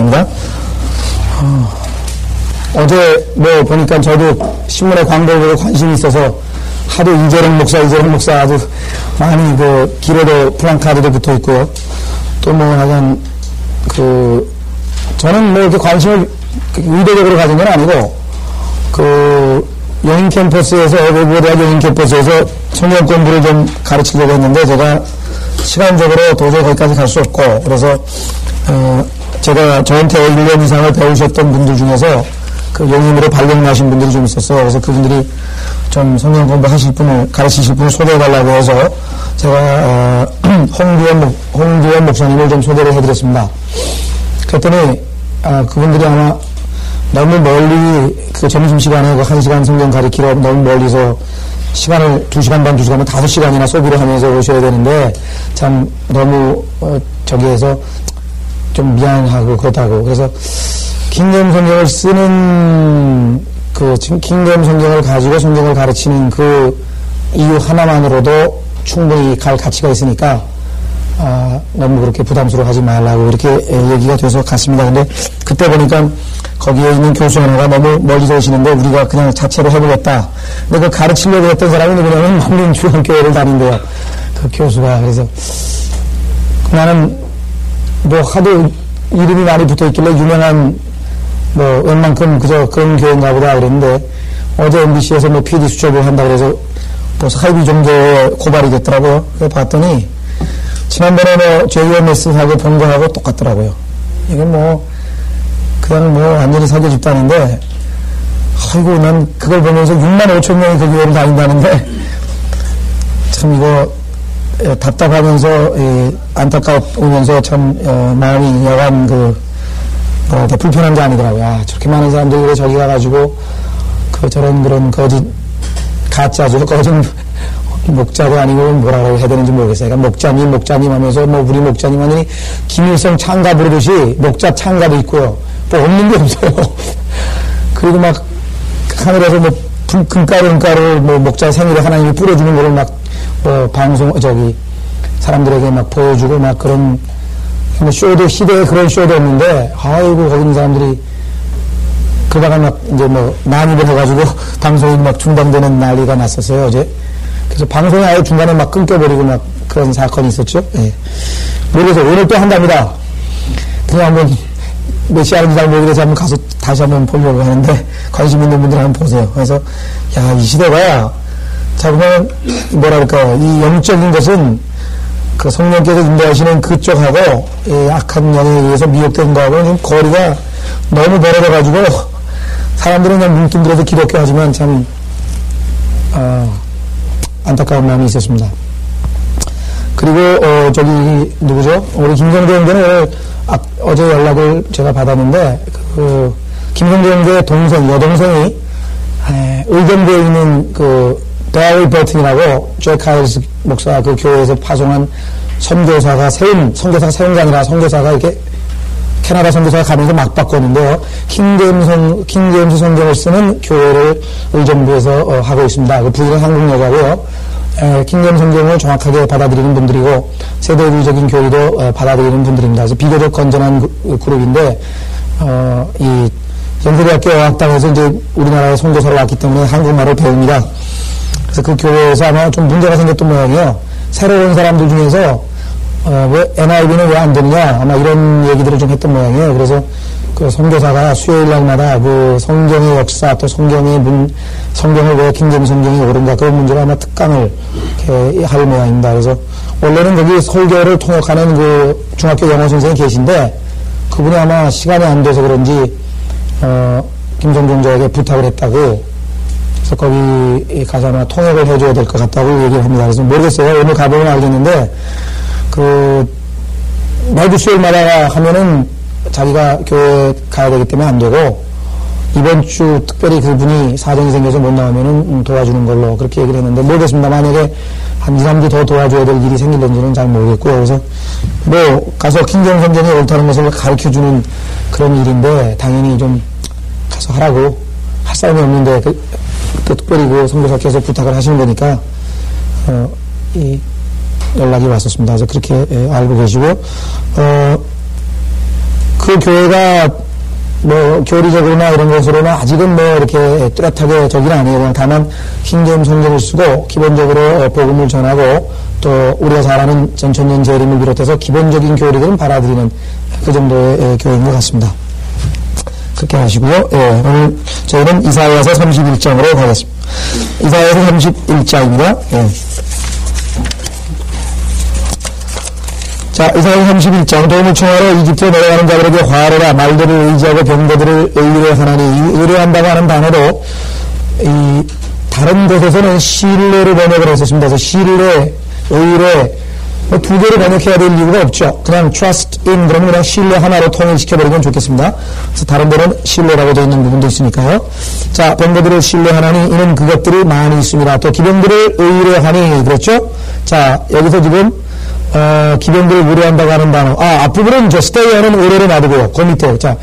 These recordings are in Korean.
모양입니다. 어제 뭐 보니까 저도 신문에 광고를 보고 관심이 있어서 하도 이재령 목사 아주 많이 그 길에도 플랜카드도 붙어 있고요. 또 뭐 하여간 저는 뭐 이렇게 관심을 의도적으로 가진 건 아니고 용인 캠퍼스에서 외국어대학 용인 캠퍼스에서 성경 공부를 좀 가르치려고 했는데 제가 시간적으로 도저히 거기까지 갈 수 없고 그래서 제가 저한테 1년 이상을 배우셨던 분들 중에서 용인으로 발령 나신 분들이 좀 있었어요. 그래서 그분들이 좀 성경 공부하실 분을 가르치실 분을 소개해달라고 해서 제가 홍주원 목사님을 좀 소개를 해드렸습니다. 그랬더니 그분들이 아마 너무 멀리 점심시간에 1시간 성경 가르치러 너무 멀리서 시간을 2시간 반, 2시간은 5시간이나 소비를 하면서 오셔야 되는데 참 너무 저기에서 좀 미안하고 그렇다고 그래서 킹덤 성경을 쓰는 킹덤 성경을 가지고 성경을 가르치는 이유 하나만으로도 충분히 갈 가치가 있으니까 너무 그렇게 부담스러워하지 말라고 이렇게 얘기가 돼서 갔습니다. 근데 그때 보니까 거기에 있는 교수 하나가 너무 멀리서 오시는데 우리가 그냥 자체로 해보겠다. 근데 가르치려고 했던 사람이 누구냐면 만민중앙교회를 다닌대요. 그 교수가. 그래서 나는 뭐 하도 이름이 많이 붙어있길래 유명한 웬만큼 그런 교회인가 보다 그랬는데 어제 MBC에서 PD 수첩을 한다 그래서 사이비 종교에 고발이 됐더라고요. 그래서 봤더니 지난번에 JMS하고 본 거하고 똑같더라고요. 이게 그냥 완전히 사교 집단인데, 아이고, 난 그걸 보면서 6만 5천 명이 그 교회를 다닌다는데, 참 이거, 답답하면서, 안타까우면서 참, 마음이 여간 불편한 게 아니더라고요. 저렇게 많은 사람들이 왜 저기 가가지고, 그런 거짓, 가짜죠. 거짓, 목자도 아니고 뭐라고 해야 되는지 모르겠어요. 그러니까 목자님 하면서 우리 목자님 하니 김일성 창가 부르듯이 목자 창가도 있고요. 없는 게 없어요. 그리고 하늘에서 금가루를 목자 생일에 하나님이 뿌려주는 거를 방송, 사람들에게 보여주고 그런, 쇼도, 시대에 그런 쇼도 없는데, 아이고, 거기 있는 사람들이, 그러다가 난입을 해가지고 방송이 중단되는 난리가 났었어요, 어제. 그래서 방송이 아예 중간에 끊겨버리고 그런 사건이 있었죠. 예. 모르겠어요. 오늘 또 한답니다. 그냥 한번 몇 시 하는지 잘 모르겠어서 한번 가서 다시 한번 보려고 하는데 관심 있는 분들 한번 보세요. 그래서 이 시대가 보면 이 영적인 것은 성령께서 인도하시는 그쪽하고 악한 영에 의해서 미혹된 거하고 좀 거리가 너무 멀어져가지고 사람들은 그냥 뭉뚱그려서 기독교 하지만 참 안타까운 마음이 있었습니다. 그리고 누구죠? 우리 김성재 형제는 오늘 어제 연락을 제가 받았는데 김성재 형제의 여동생이 의정부에 있는 데아윌 버튼이라고 잭 카일스 목사 교회에서 파송한 선교사가 세운 게 아니라 선교사가 이렇게 캐나다 선교사가 가면서 막 바꿨는데요. 킹제임스 성경을 쓰는 교회를 의정부에서 하고 있습니다. 그 부인은 한국 여자고요. 킹제임스 성경을 정확하게 받아들이는 분들이고 세대주의적인 교리도 받아들이는 분들입니다. 그래서 비교적 건전한 그룹인데 이 연세대학교 어학당에서 이제 우리나라에 선교사를 왔기 때문에 한국말을 배웁니다. 그래서 그 교회에서 아마 좀 문제가 생겼던 모양이에요. 새로 온 사람들 중에서 왜 NIV는 왜 안 되느냐 아마 이런 얘기들을 좀 했던 모양이에요. 그래서 선교사가 수요일 날마다 성경의 역사 또 성경을 왜 킹제임스 성경이 옳은가 그런 문제로 아마 특강을 이렇게 할 모양입니다. 그래서 원래는 거기 설교를 통역하는 중학교 영어 선생이 계신데 그분이 아마 시간이 안 돼서 그런지 김성종 저에게 부탁을 했다고 그래서 거기 가서 아마 통역을 해줘야 될 것 같다고 얘기를 합니다. 그래서 모르겠어요. 오늘 가보면 알겠는데 매주 수요일마다 하면은 자기가 교회 가야 되기 때문에 안 되고 이번 주 특별히 그분이 사정이 생겨서 못 나오면은 도와주는 걸로 그렇게 얘기를 했는데 모르겠습니다. 만약에 한 2, 3주 더 도와줘야 될 일이 생길는지는 잘 모르겠고요. 그래서 가서 킹제임스 성경이 옳다는 것을 가르쳐주는 그런 일인데 당연히 좀 가서 하라고 할 사람이 없는데 또 특별히 선교사께서 부탁을 하시는 거니까 연락이 왔었습니다. 그래서 그렇게 알고 계시고 그 교회가 뭐 교리적으로나 이런 것으로는 아직은 뭐 이렇게 뚜렷하게 저기는 아니에요. 다만 흰개임 성경을 쓰고 기본적으로 복음을 전하고 또 우리가 잘 아는 전천년 재림을 비롯해서 기본적인 교리들은 받아들이는 그 정도의 교회인 것 같습니다. 그렇게 하시고요. 예, 오늘 저희는 이사야서 31장으로 가겠습니다. 이사야서 31장입니다. 예. 자, 이사야 31장. 도움을 청하러 이집트에 내려가는 자들에게 화하라. 말들을 의지하고 병거들을 의뢰하나니, 이 의뢰한다고 하는 단어도 이 다른 곳에서는 신뢰를 번역을 했었습니다. 그래서 신뢰, 의뢰 뭐 두 개를 번역해야 될 이유가 없죠. 그냥 trust in 그러면 그냥 신뢰 하나로 통일시켜버리면 좋겠습니다. 그래서 다른 데는 신뢰라고 되어 있는 부분도 있으니까요. 자, 병거들을 신뢰하나니 이는 그것들이 많이 있습니다. 또 기병들을 의뢰하니 그렇죠? 자, 여기서 지금 기병들을 의뢰한다고 하는 단어. 앞부분은 저 stay하는 의뢰를 놔두고요. 그 밑에. 자,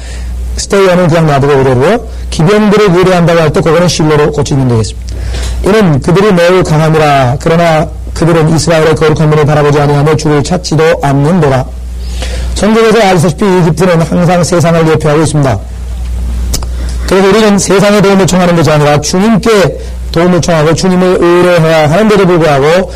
stay하는 그냥 놔두고 의뢰로요. 기병들을 의뢰한다고 할 때 그거는 신뢰로 고치면 되겠습니다. 이는 그들이 매우 강함이라. 그러나 그들은 이스라엘의 거룩한 분을 바라보지 아니하며 주를 찾지도 않는도다. 성경에서 아시다시피 이집트는 항상 세상을 예표하고 있습니다. 그래서 우리는 세상에 도움을 청하는 것이 아니라 주님께 도움을 청하고 주님을 의뢰해야 하는데도 불구하고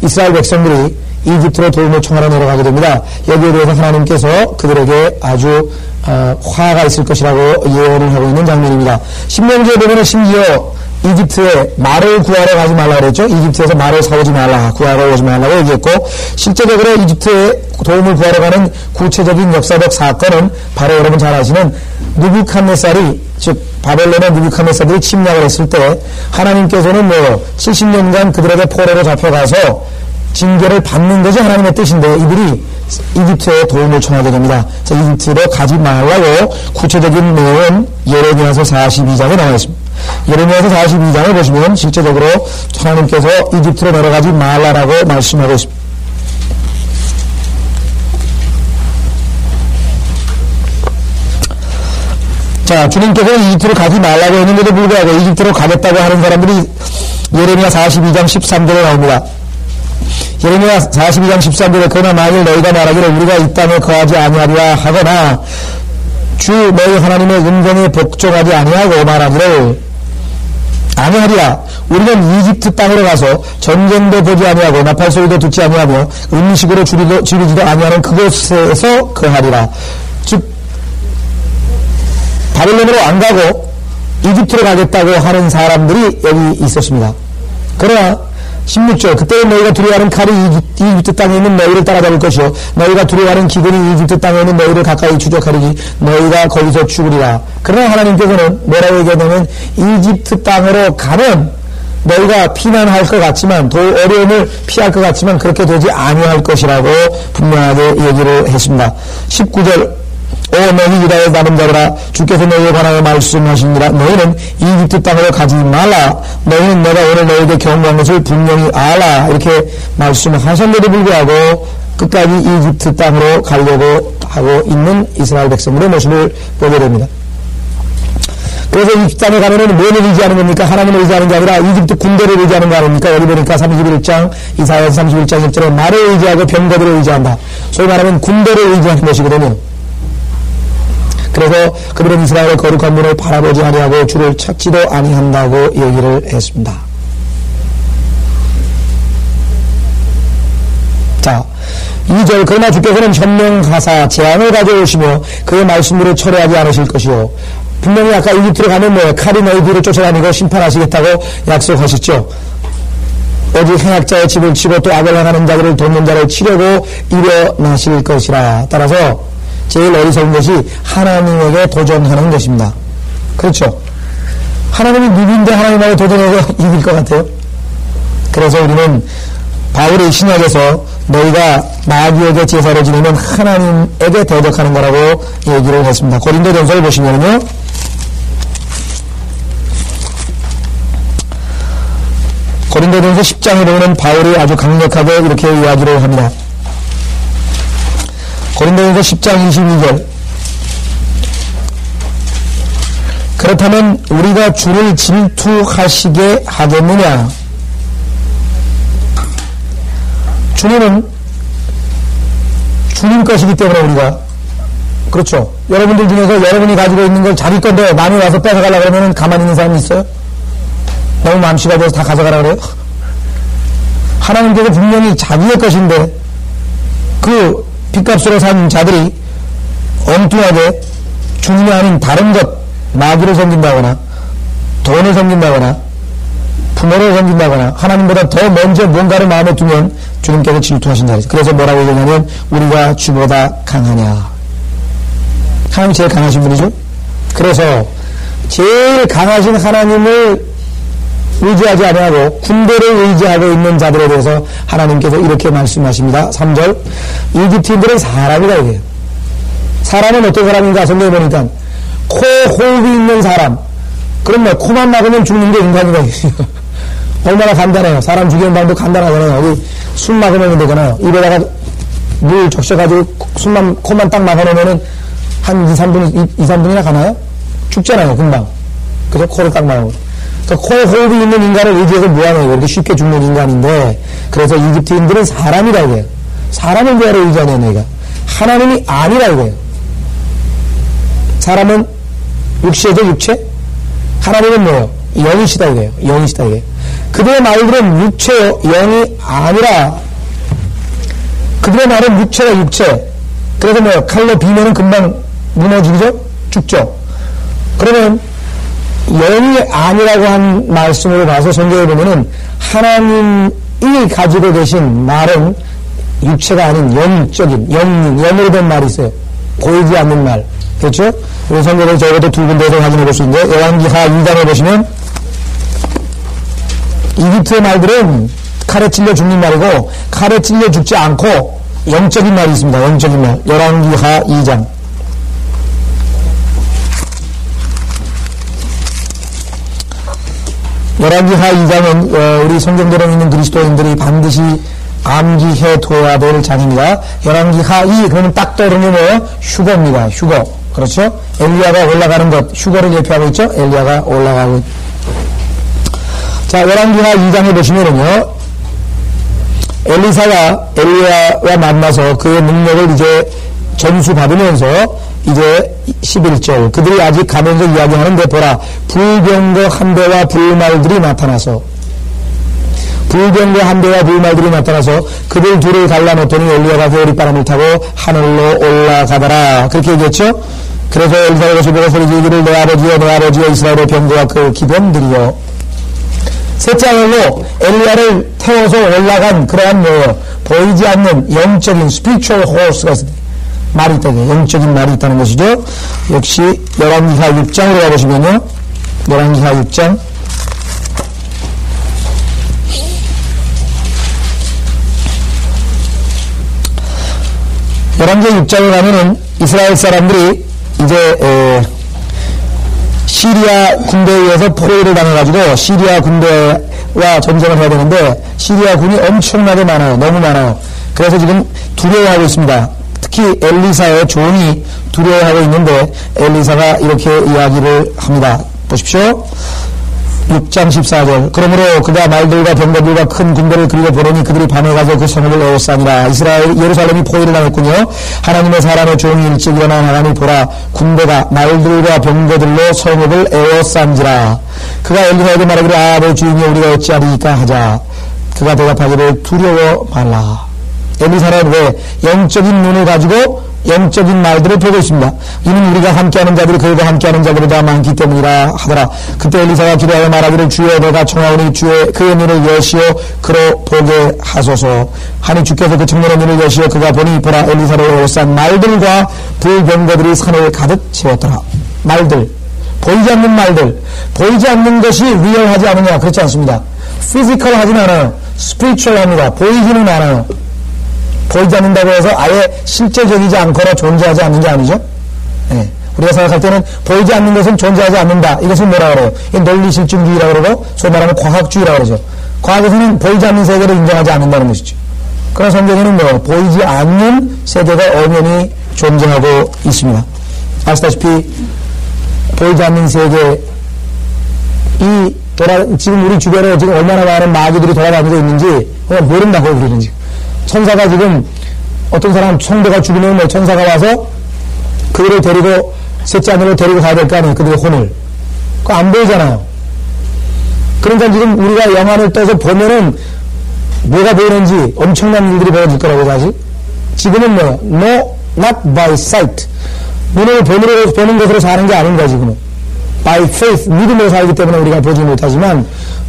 이스라엘 백성들이 이집트로 도움을 청하러 내려가게 됩니다. 여기에 대해서 하나님께서 그들에게 아주 화가 있을 것이라고 예언을 하고 있는 장면입니다. 신명기에 보면 심지어 이집트에 말을 구하러 가지 말라 그랬죠. 이집트에서 말을 사오지 말라, 구하러 오지 말라고 얘기했고, 실제적으로 이집트에 도움을 구하러 가는 구체적인 역사적 사건은 바로 여러분 잘 아시는 느부갓네살이, 즉 바벨론의 느부갓네살들이 침략을 했을 때 하나님께서는 뭐 70년간 그들에게 포로로 잡혀가서 징계를 받는 것이 하나님의 뜻인데 이들이 이집트에 도움을 청하게 됩니다. 이집트로 가지 말라고 구체적인 내용은 예레미야서 42장에 나와 있습니다. 예레미야서 42장을 보시면 실제적으로 하나님께서 이집트로 내려가지 말라라고 말씀하고 있습니다. 자, 주님께서는 이집트로 가지 말라고 했는데도 불구하고 이집트로 가겠다고 하는 사람들이 예레미야 42장 13절에 나옵니다. 예레미야 42장 13절에 그러나 만일 너희가 말하기를 우리가 이 땅에 거하지 아니하리라 하거나 주 너희 하나님의 음성에 복종하지 아니하고 말하기를 아니하리라. 우리는 이집트 땅으로 가서 전쟁도 보지 아니하고 나팔 소리도 듣지 아니하며 음식으로 줄이지도 아니하는 그곳에서 거하리라. 즉 바벨론으로 안 가고 이집트로 가겠다고 하는 사람들이 여기 있었습니다. 그러나 16절 그때는 너희가 두려워하는 칼이 이집트 땅에 있는 너희를 따라잡을 것이요 너희가 두려워하는 기근이 이집트 땅에 있는 너희를 가까이 추적하리니 너희가 거기서 죽으리라. 그러나 하나님께서는 뭐라고 얘기하냐면 이집트 땅으로 가면 너희가 피난할 것 같지만 어려움을 피할 것 같지만 그렇게 되지 아니할 것이라고 분명하게 얘기를 했습니다. 19절 오 너희 유다의 남은 자들아 주께서 너희에 관하여 말씀하시니라. 너희는 이집트 땅으로 가지 말라. 너희는 내가 오늘 너희에게 경고한 것을 분명히 알아. 이렇게 말씀하셨는데도 불구하고 끝까지 이집트 땅으로 가려고 하고 있는 이스라엘 백성들의 모습을 보게 됩니다. 그래서 이집트 땅에 가면은 뭘 의지하는 겁니까? 하나님을 의지하는 게 아니라 이집트 군대를 의지하는 거 아닙니까? 여기 보니까 31장 이사야서 31장 1절에 말을 의지하고 병거들을 의지한다. 소위 말하면 군대를 의지하는 것이거든요. 그래서 그들은 이스라엘의 거룩한 분을 바라보지 아니하고 주를 찾지도 아니한다고 얘기를 했습니다. 자, 2절 그러나 주께서는 현명하사 재앙을 가져오시며 그의 말씀으로 철회하지 않으실 것이요. 분명히 아까 이집트로 가면 칼이 너희 뒤를 쫓아다니고 심판하시겠다고 약속하셨죠. 오직 행악자의 집을 치고 또 악을 행하는 자들을 돕는 자를 치려고 일어나실 것이라. 따라서 제일 어리석은 것이 하나님에게 도전하는 것입니다. 그렇죠? 하나님이 누구인데 하나님하고 도전해서 이길 것 같아요? 그래서 우리는 바울의 신약에서 너희가 마귀에게 제사를 지내면 하나님에게 대적하는 거라고 얘기를 했습니다. 고린도전서를 보시면요. 고린도전서 10장에 보면 바울이 아주 강력하게 이렇게 이야기를 합니다. 고린도전서 10장 22절 그렇다면 우리가 주를 질투하시게 하겠느냐. 주님은 주님 것이기 때문에 우리가 그렇죠. 여러분들 중에서 여러분이 가지고 있는 걸 자기 건데 남이 와서 뺏어가려고 그러면 가만히 있는 사람이 있어요? 너무 맘씨가 돼서 다 가져가라 그래요? 하나님께서 분명히 자기의 것인데 그 빚값으로 산 자들이 엉뚱하게 주님이 아닌 다른 것, 마귀를 섬긴다거나 돈을 섬긴다거나 부모를 섬긴다거나 하나님보다 더 먼저 뭔가를 마음에 두면 주님께서 질투하신다. 그래서 뭐라고 얘기하냐면 우리가 주보다 강하냐. 하나님이 제일 강하신 분이죠. 그래서 제일 강하신 하나님을 의지하지 아니하고 군대를 의지하고 있는 자들에 대해서 하나님께서 이렇게 말씀하십니다. 3절 이집트인들은 사람이다 이게요. 사람은 어떤 사람인가 성경에 보니까 코 호흡이 있는 사람. 그럼 뭐 코만 막으면 죽는 게 인간이다. 얼마나 간단해요. 사람 죽이는 방법도 간단하잖아요. 여기 숨 막으면 되잖아요. 입에다가 물 적셔가지고 코만 딱 막아놓으면은 한 2-3분이나 가나요? 죽잖아요, 금방. 그래서 코를 딱 막고. 코 호흡이 있는 인간을 의지해서 뭐하냐고. 이렇게 쉽게 죽는 인간인데, 그래서 이집트인들은 사람이라 이거예요. 사람을 뭐하러 의지하냐, 내가. 하나님이 아니라 이거예요. 사람은 육체죠, 육체? 하나님은 뭐예요? 영이시다 이거예요. 영이시다 이거예요. 그들의 말들은 육체요, 영이 아니라, 그들의 말은 육체가 육체. 그래서 뭐예요? 칼로 비면은 금방 무너지죠? 죽죠? 그러면, 영이 아니라고 한 말씀으로 봐서 성경에 보면은, 하나님이 가지고 계신 말은 육체가 아닌 영적인, 영으로 된 말이 있어요. 보이지 않는 말. 그렇죠? 우리 성경을 적어도 두 군데에서 확인해 볼 수 있는데, 열왕기하 2장에 보시면, 이집트의 말들은 칼에 찔려 죽는 말이고, 칼에 찔려 죽지 않고, 영적인 말이 있습니다. 영적인 말. 열왕기하 2장. 열왕기하 2장은, 우리 성경대로 있는 그리스도인들이 반드시 암기해 둬야 될 장입니다. 열왕기하 2, 그러면 딱 떠오르는 뭐예요? 휴거입니다. 휴거. 그렇죠? 엘리야가 올라가는 것, 휴거를 예표하고 있죠? 엘리야가 올라가고. 자, 열왕기하 2장에 보시면은요, 엘리사가 엘리야와 만나서 그의 능력을 이제 전수받으면서 이제 11절, 그들이 아직 가면서 이야기하는데 보라, 불병거 한 대와 불말들이 나타나서, 불병거 한 대와 불말들이 나타나서 그들 둘을 갈라놓더니 엘리야가 회오리바람을 타고 하늘로 올라가더라. 그렇게 얘기했죠? 그래서 엘리사가 것을 보고 소리지기를 내 아버지여 이스라엘의 병거와 그 기병들이여. 셋째 하늘로 엘리야를 태워서 올라간 그러한 뭐예요? 보이지 않는 영적인 spiritual horse가 말이 있다. 영적인 말이 있다는 것이죠. 역시 열왕기하 6장으로 가보시면요. 열왕기하 6장. 열왕기하 6장에 가면은 이스라엘 사람들이 이제 시리아 군대에 의해서 포로를 당해가지고 시리아 군대와 전쟁을 해야 되는데 시리아 군이 엄청나게 많아요. 너무 많아요. 그래서 지금 두려워하고 있습니다. 특히 엘리사의 종이 두려워하고 있는데 엘리사가 이렇게 이야기를 합니다. 보십시오. 6장 14절. 그러므로 그가 말들과 병거들과 큰 군대를 그리고 보내니 그들이 밤에 가서 그 성읍을 에워싸니라. 이스라엘 예루살렘이 포위를 당했군요. 하나님의 사람의 종이 일찍 일어나 나가니 보라, 군대가 말들과 병거들로 성읍을 에워싼지라. 그가 엘리사에게 말하기를 내 주인이 우리가 어찌하리이까 하자. 그가 대답하기를 두려워 말라. 엘리사는 왜 영적인 눈을 가지고 영적인 말들을 보고 있습니다. 이는 우리가 함께하는 자들이 그들과 함께하는 자들보다 많기 때문이라 하더라. 그때 엘리사가 기도하여 말하기를 주여 내가 청하오니 주의 그의 눈을 여시오 그로 보게 하소서 하니 주께서 그 청년의 눈을 여시오 그가 보니 보라 엘리사를 에워싼 말들과 불병거들이 산을 가득 채웠더라. 말들, 보이지 않는 말들, 보이지 않는 것이 리얼하지 않느냐 그렇지 않습니다. 피지컬하지는 않아요. 스피리추얼합니다. 보이지는 않아요. 보이지 않는다고 해서 아예 실제적이지 않거나 존재하지 않는 게 아니죠. 네. 우리가 생각할 때는 보이지 않는 것은 존재하지 않는다. 이것은 뭐라 그래요? 논리실증주의라고 그러고 소위 말하면 과학주의라고 그러죠. 과학에서는 보이지 않는 세계를 인정하지 않는다는 것이죠. 그러나 성경에는 뭐 보이지 않는 세계가 엄연히 존재하고 있습니다. 아시다시피 보이지 않는 세계 지금 우리 주변에 지금 얼마나 많은 마귀들이 돌아다니고 있는지 그냥 모른다고 우리는 지금. 천사가 지금 어떤 사람 성도가 죽으면 뭐 천사가 와서 그들을 데리고, 셋째 아내를 데리고 가야 될 거 아니에요. 그들의 혼을. 그거 안 보이잖아요. 그러니까 지금 우리가 영화를 떠서 보면은 뭐가 보이는지 엄청난 일들이 벌어질 거라고 사실. 지금은 뭐예요? No, not by sight. 눈을 보는 것으로 사는 게 아닌가 지금은. By faith, 믿음으로 살기 때문에 우리가 보지 못하지만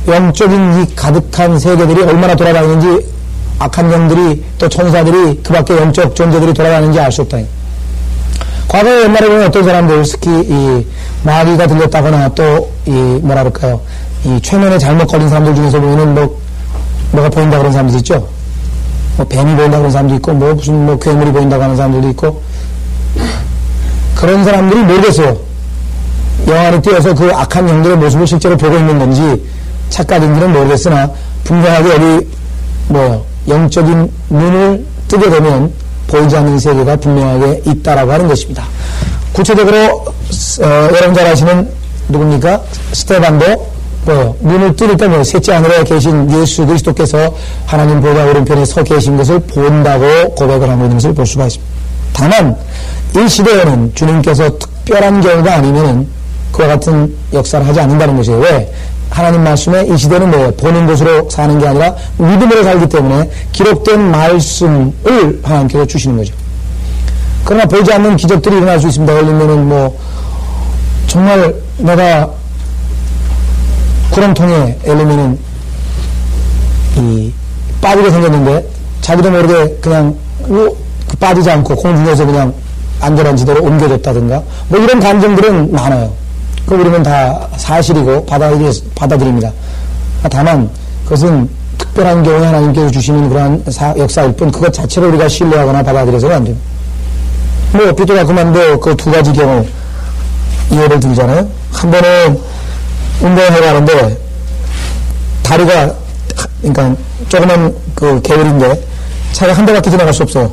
영적인 이 가득한 세계들이 얼마나 돌아다니는지 악한 영들이 또 천사들이 그 밖에 영적 존재들이 돌아다니는지 알 수 없다. 과거에 옛날에 보면 어떤 사람들 특히 이 마귀가 들렸다거나 또 이 뭐라 그럴까요? 이 최면에 잘못 걸린 사람들 중에서 보면은 뭐가 보인다 그런 사람들 있죠? 뭐 뱀이 보인다 그런 사람도 있고 뭐 무슨 뭐 괴물이 보인다고 하는 사람들도 있고 그런 사람들이 모르겠어요. 영안에 띄어서 그 악한 영들의 모습을 실제로 보고 있는 건지 착각인지는 모르겠으나 분명하게 여기 영적인 눈을 뜨게 되면 보이지 않는 세계가 분명하게 있다라고 하는 것입니다. 구체적으로 여러분 잘 아시는 누굽니까? 스테반도 눈을 뜨니까 셋째 하늘에 계신 예수 그리스도께서 하나님 보좌 오른편에 서 계신 것을 본다고 고백을 하고 있는 것을 볼 수가 있습니다. 다만 이 시대에는 주님께서 특별한 경우가 아니면은 그와 같은 역사를 하지 않는다는 것이에요. 왜? 하나님 말씀에 이 시대는 뭐예요? 보는 것으로 사는 게 아니라 믿음으로 살기 때문에 기록된 말씀을 하나님께서 주시는 거죠. 그러나 보이지 않는 기적들이 일어날 수 있습니다. 예를 들면은 정말 내가 구렁통에 예를 들면은 빠지게 생겼는데 자기도 모르게 그냥 빠지지 않고 공중에서 그냥 안전한 지대로 옮겨졌다든가 이런 감정들은 많아요. 그거 우리는 다 사실이고 받아들입니다. 다만 그것은 특별한 경우에 하나님께서 주시는 그러한 역사일 뿐 그것 자체를 우리가 신뢰하거나 받아들여서는 안 돼요. 삐뚤어 그만도 그 두 가지 경우 예를 들잖아요. 한 번은 운동을 가는데 다리가 그러니까 조그만 그 개울인데 차가 한 대밖에 지나갈 수 없어요.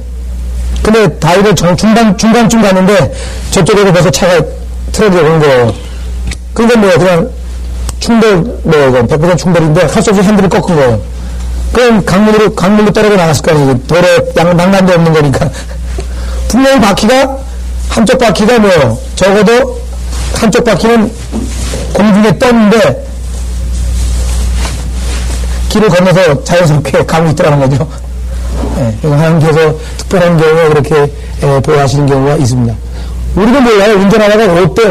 근데 다리를 중간쯤 갔는데 저쪽에서 벌써 차가 틀어져 오는 거예요. 그러니까 그냥 충돌, 이건 100% 충돌인데 할 수 없이 핸들을 꺾은 거예요. 그럼 강물로 떨어져 나갔을 거 아니에요. 도로에 난간도 없는 거니까. 분명히 한쪽 바퀴가 적어도 한쪽 바퀴는 공중에 떴는데 길을 건너서 자연스럽게 가고 있더라는 거죠. 하나님께서 특별한 경우에 그렇게 보호하시는 경우가 있습니다. 우리도 몰라요. 운전하다가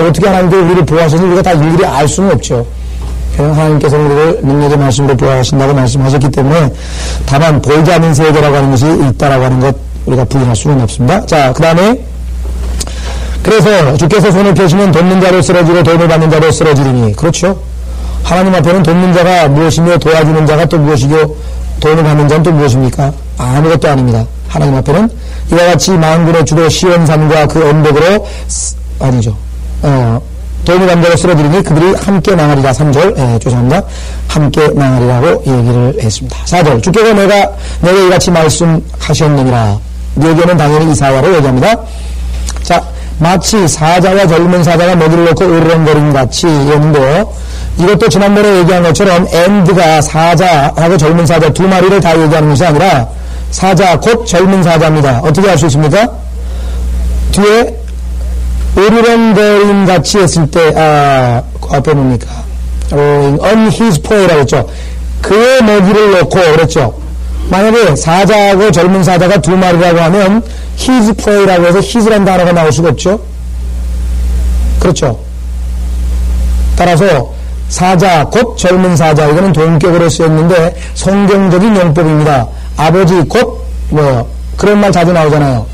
어떻게 하나님께서 우리를 보호하시는지 우리가 다 일일이 알 수는 없죠. 하나님께서 우리를 능력의 말씀으로 보호하신다고 말씀하셨기 때문에 다만 보이지 않는 세계라고 하는 것이 있다라고 하는 것 우리가 부인할 수는 없습니다. 자, 그 다음에 그래서 주께서 손을 펴시면 돕는 자로 쓰러지고 도움을 받는 자로 쓰러지리니 그렇죠. 하나님 앞에는 돕는 자가 무엇이며 도와주는 자가 또 무엇이고 도움을 받는 자는 또 무엇입니까? 아무것도 아닙니다. 하나님 앞에는 이와 같이 만군의 주도 시온산과 그 언덕으로 도움을 받는 자로 쓰러지리니 그들이 함께 망하리라. 3절 죄송합니다. 함께 망하리라고 얘기를 했습니다. 4절 주께서 내게 이같이 말씀하셨느니라. 여기에는 당연히 이사야로 얘기합니다. 자, 마치 사자와 젊은 사자가 먹이를 놓고 으르렁거림 같이 했는데요. 이것도 지난번에 얘기한 것처럼 and가 사자하고 젊은 사자 두 마리를 다 얘기하는 것이 아니라 사자 곧 젊은 사자입니다. 어떻게 알 수 있습니까? 뒤에 으르렁거림 같이 했을 때 앞에 뭡니까? on his prey라고 했죠. 그의 먹이를 놓고 그랬죠. 만약에 사자하고 젊은 사자가 두 마리라고 하면 his prey라고 해서 his라는 단어가 나올 수가 없죠. 그렇죠. 따라서 사자 곧 젊은 사자 이거는 동격으로 쓰였는데 성경적인 용법입니다. 아버지 곧 그런 말 자주 나오잖아요.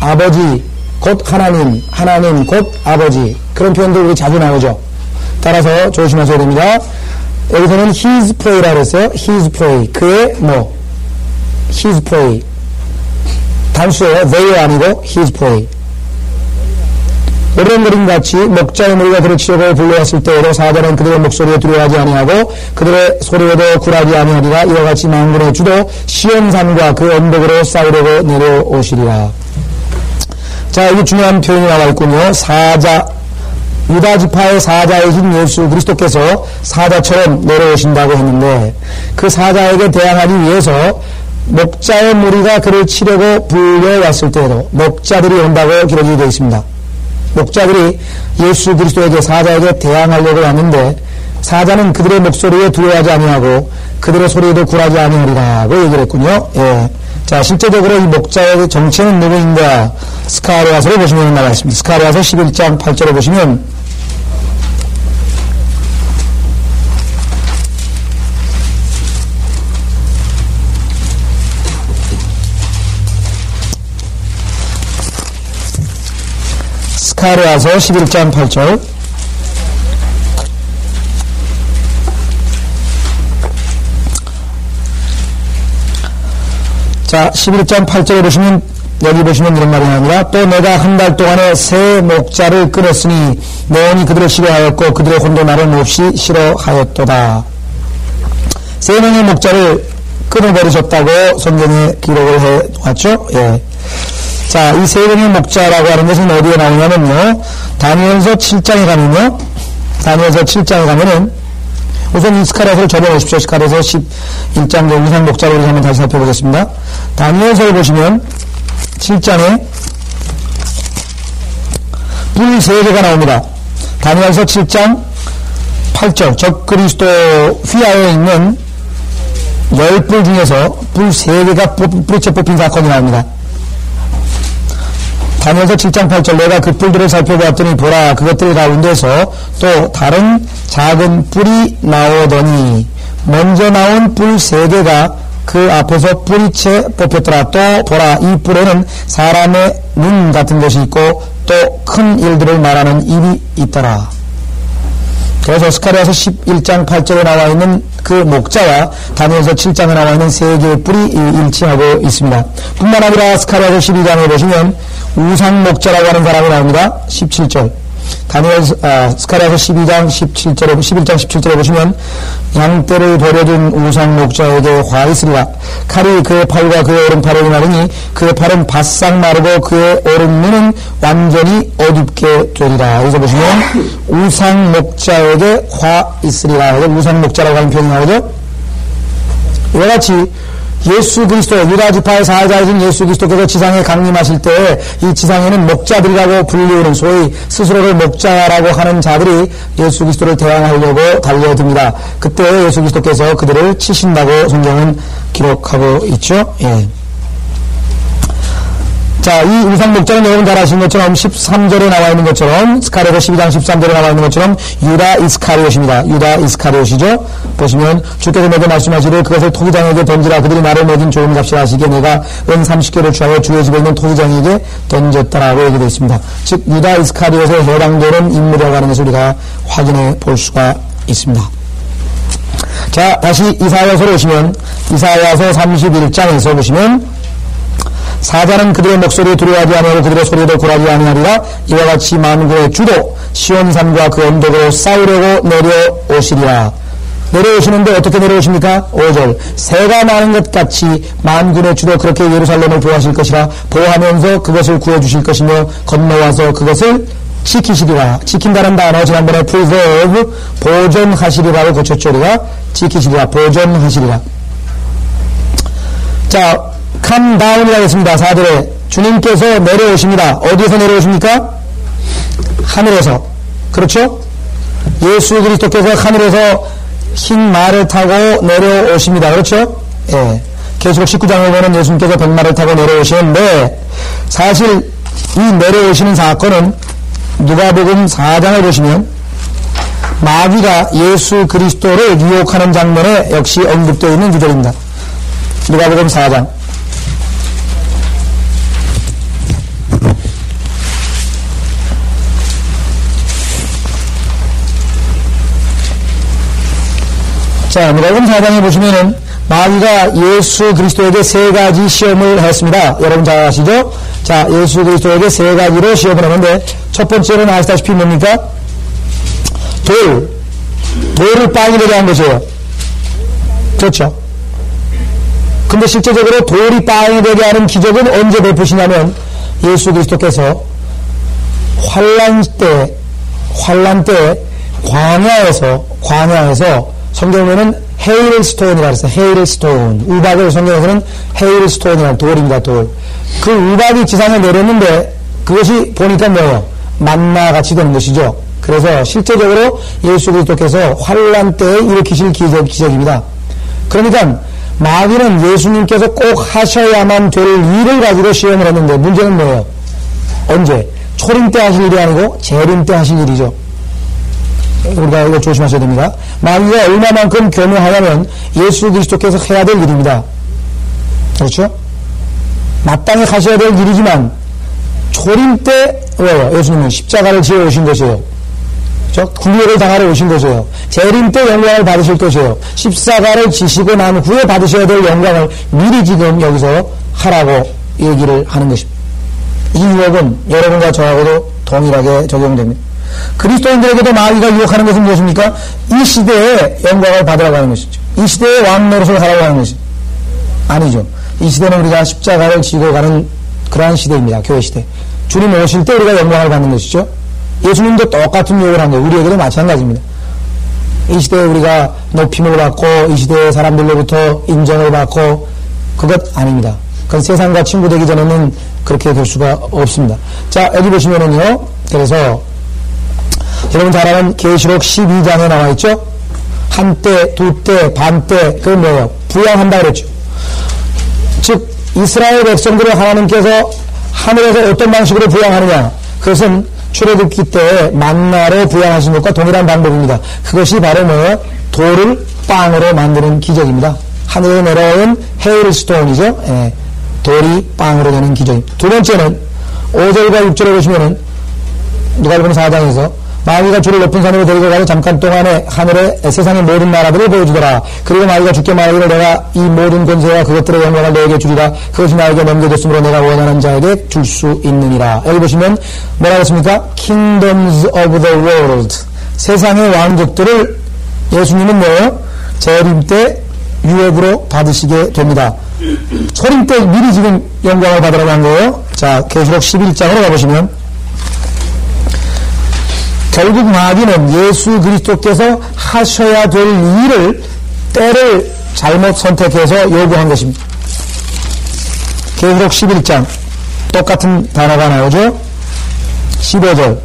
아버지 곧 하나님, 하나님 곧 아버지 그런 표현도 우리 자주 나오죠. 따라서 조심하셔야 됩니다. 여기서는 his prey라고 했어요. his prey 그의 his prey 단수예요. they 아니고 his prey. 으르렁거림같이 목자의 무리가 그를 치려고 불러왔을 때에도 사자는 그들의 목소리에 두려워하지 아니하고 그들의 소리에도 굴하지 아니하리라. 이와 같이 만군의 주도 시온산과 그 언덕으로 싸우려고 내려오시리라. 자, 여기 중요한 표현이 나와 있군요. 사자, 유다지파의 사자이신 예수 그리스도께서 사자처럼 내려오신다고 했는데 그 사자에게 대항하기 위해서 목자의 무리가 그를 치려고 불려왔을 때에도 목자들이 온다고 기록이 되어 있습니다. 목자들이 예수 그리스도에게 사자에게 대항하려고 왔는데 사자는 그들의 목소리에 두려워하지 아니하고 그들의 소리에도 굴하지 아니하리라고 얘기를 했군요. 예. 자, 실제적으로 이 목자의 정체는 누구인가? 스가랴서를 보시면 나와 있습니다. 스가랴서 11장 8절에 보시면 스가랴서 11장 8절 자, 11장 8절에 보시면, 여기 보시면 이런 말이 나옵니다. 또 내가 한 달 동안에 새 목자를 끊었으니, 내 영이 그들을 싫어하였고, 그들의 혼도 나를 몹시 싫어하였도다. 세 명의 목자를 끊어버리셨다고 성경에 기록을 해 놓았죠? 예. 자, 이 세 명의 목자라고 하는 것은 어디에 나오냐면요. 다니엘서 7장에 가면요. 다니엘서 7장에 가면은, 우선 이 스가랴서를 접어보십시오. 스가랴서 11장 우상 목자를 우리 한번 다시 살펴보겠습니다. 다니엘서를 보시면 7장에 뿔 3개가 나옵니다. 다니엘서 7장 8절 적그리스도 휘하에 있는 10뿔 중에서 뿔 3개가 뿌리째 뽑힌 사건이 나옵니다. 다니엘서 7장 8절 내가 그 뿔들을 살펴보았더니 보라 그것들 가운데서 또 다른 작은 뿔이 나오더니 먼저 나온 뿔 3개가 그 앞에서 뿌리채 뽑혔더라. 또 보라 이 뿔에는 사람의 눈 같은 것이 있고 또 큰 일들을 말하는 입이 있더라. 그래서 스가랴서 11장 8절에 나와 있는 그 목자와 다니엘서 7장에 나와 있는 3개의 뿔이 일치하고 있습니다. 뿐만 아니라 스가랴서 12장에 보시면 우상 목자라고 하는 사람이 나옵니다. 17절. 스가랴서 12장 17절에, 11장 17절에 보시면 양떼를 버려둔 우상 목자에게 화 있으리라. 칼이 그의 팔과 그의 오른팔에 나르니 그의 팔은 바싹 마르고 그의 오른눈은 완전히 어둡게 되리라. 여기서 보시면 우상 목자에게 화 있으리라. 우상 목자라고 하는 표현이 나오죠. 이와 같이 예수 그리스도 유다 지파의 사자이신 예수 그리스도께서 지상에 강림하실 때 이 지상에는 목자들이라고 불리우는 소위 스스로를 목자라고 하는 자들이 예수 그리스도를 대항하려고 달려듭니다. 그때 예수 그리스도께서 그들을 치신다고 성경은 기록하고 있죠. 예. 자, 이 우상 목자는 여러분 잘 아시는 것처럼 13절에 나와 있는 것처럼 스가랴서 12장 13절에 나와 있는 것처럼 유다 이스카리옷입니다. 유다 이스카리옷이죠. 보시면 주께서 내게 말씀하시되 그것을 토기장에게 던지라. 그들이 나를 먹인 좋은 값이라 하시기에 내가 은 30개를 취하여 주의 집에 있는 토기장에게 던졌다라고 얘기되어 있습니다. 즉 유다 이스카리옷에 해당되는 인물이라고 하는 것을 우리가 확인해 볼 수가 있습니다. 자, 다시 이사야서로 오시면 이사야서 31장에서 보시면 사자는 그들의 목소리에 두려워하지 아니하고 그들의 소리에도 굴하지 아니하리라. 이와 같이 만군의 주도 시온산과 그 언덕으로 싸우려고 내려오시리라. 내려오시는데 어떻게 내려오십니까? 5절 새가 나는 것 같이 만군의 주도 그렇게 예루살렘을 보호하실 것이라. 보호하면서 그것을 구해주실 것이며 건너와서 그것을 지키시리라. 지킨다는 단어 지난번에 preserve 보존하시리라고 고쳤죠. 우리가 지키시리라 보존하시리라. 자, come down이라고 했습니다. 4절에 주님께서 내려오십니다. 어디에서 내려오십니까? 하늘에서. 그렇죠? 예수 그리스도께서 하늘에서 흰 말을 타고 내려오십니다. 그렇죠? 예. 계시록 19장에 보면 예수님께서 백마를 타고 내려오시는데 사실 이 내려오시는 사건은 누가복음 4장을 보시면 마귀가 예수 그리스도를 유혹하는 장면에 역시 언급되어 있는 구절입니다. 누가복음 4장 자, 누가복음 4장에 보시면은 마귀가 예수 그리스도에게 3가지 시험을 했습니다. 여러분 잘 아시죠? 자, 예수 그리스도에게 3가지로 시험을 했는데 첫 번째는 아시다시피 뭡니까? 돌을 빵이 되게 한 것이에요. 그렇죠? 근데 실제적으로 돌이 빵이 되게 하는 기적은 언제 베푸시냐면 예수 그리스도께서 환란 때 광야에서 성경에는 헤일스톤이라고 했어요. 헤일스톤. 우박을 성경에서는 헤일스톤이라는 돌입니다. 돌. 그 우박이 지상에 내렸는데 그것이 보니까 뭐예요? 만나같이 되는 것이죠. 그래서 실제적으로 예수 그리스도께서 환난 때에 일으키실 기적입니다. 그러니까 마귀는 예수님께서 꼭 하셔야만 될 일을 가지고 시험을 했는데 문제는 뭐예요? 언제? 초림 때 하실 일이 아니고 재림 때 하실 일이죠. 우리가 이거 조심하셔야 됩니다. 마귀가 얼마만큼 교묘하냐면 예수 그리스도께서 해야 될 일입니다. 그렇죠? 마땅히 하셔야 될 일이지만 초림 때 왜요? 예수님은 십자가를 지어 오신 것이에요. 그렇죠? 구속을 당하러 오신 것이에요. 재림 때 영광을 받으실 것이에요. 십자가를 지시고 난 후에 받으셔야 될 영광을 미리 지금 여기서 하라고 얘기를 하는 것입니다. 이 유혹은 여러분과 저하고도 동일하게 적용됩니다. 그리스도인들에게도 마귀가 유혹하는 것은 무엇입니까? 이 시대에 영광을 받으라고 하는 것이죠. 이 시대에 왕 노릇을 하라고 하는 것이죠. 아니죠. 이 시대는 우리가 십자가를 지고 가는 그러한 시대입니다. 교회 시대. 주님 오실 때 우리가 영광을 받는 것이죠. 예수님도 똑같은 유혹을 한 거예요. 우리에게도 마찬가지입니다. 이 시대에 우리가 높임을 받고 이 시대의 사람들로부터 인정을 받고 그것 아닙니다. 그건 세상과 친구 되기 전에는 그렇게 될 수가 없습니다. 자, 여기 보시면은요. 그래서 여러분 잘 아는 계시록 12장에 나와 있죠. 한때, 두때, 반때, 그건 뭐예요? 부양한다 그랬죠. 즉 이스라엘 백성들을 하나님께서 하늘에서 어떤 방식으로 부양하느냐? 그것은 출애굽기 때 만나로 부양하신 것과 동일한 방법입니다. 그것이 바로 뭐예요? 돌을 빵으로 만드는 기적입니다. 하늘에 내려온 헤일스톤이죠. 예, 돌이 빵으로 되는 기적입니다. 두 번째는 5절과 6절에 보시면은 누가복음 4장에서 마귀가 주를 높은 산으로 데리고 가서 잠깐 동안에 하늘에 세상의 모든 나라들을 보여주더라. 그리고 마귀가 주께 말하기를 내가 이 모든 권세와 그것들의 영광을 너에게 주리라. 그것이 나에게 넘겨졌으므로 내가 원하는 자에게 줄 수 있느니라. 여기 보시면 뭐라고 했습니까? Kingdoms of the world. 세상의 왕족들을 예수님은 뭐예요? 재림 때 유업으로 받으시게 됩니다. 초림 때 미리 지금 영광을 받으라고 한 거예요. 자, 계시록 11장으로 가보시면 결국 마귀는 예수 그리스도께서 하셔야 될 일을 때를 잘못 선택해서 요구한 것입니다. 계시록 11장 똑같은 단어가 나오죠. 15절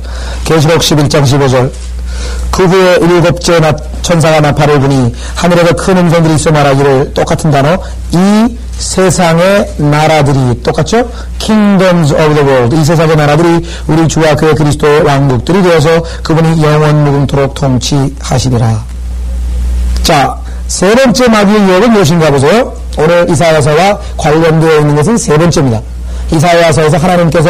계시록 11장 15절 그 후에 일곱째 천사가 나팔을 부니 하늘에서 큰 음성들이 있어 말하기를 똑같은 단어 이 세상의 나라들이 똑같죠? Kingdoms of the world 이 세상의 나라들이 우리 주와 그의 그리스도의 왕국들이 되어서 그분이 영원 무궁토록 통치하시리라. 자, 세 번째 마귀의 유혹은 무엇인가 보세요. 오늘 이사야서와 관련되어 있는 것은 세 번째입니다. 이사야서에서 하나님께서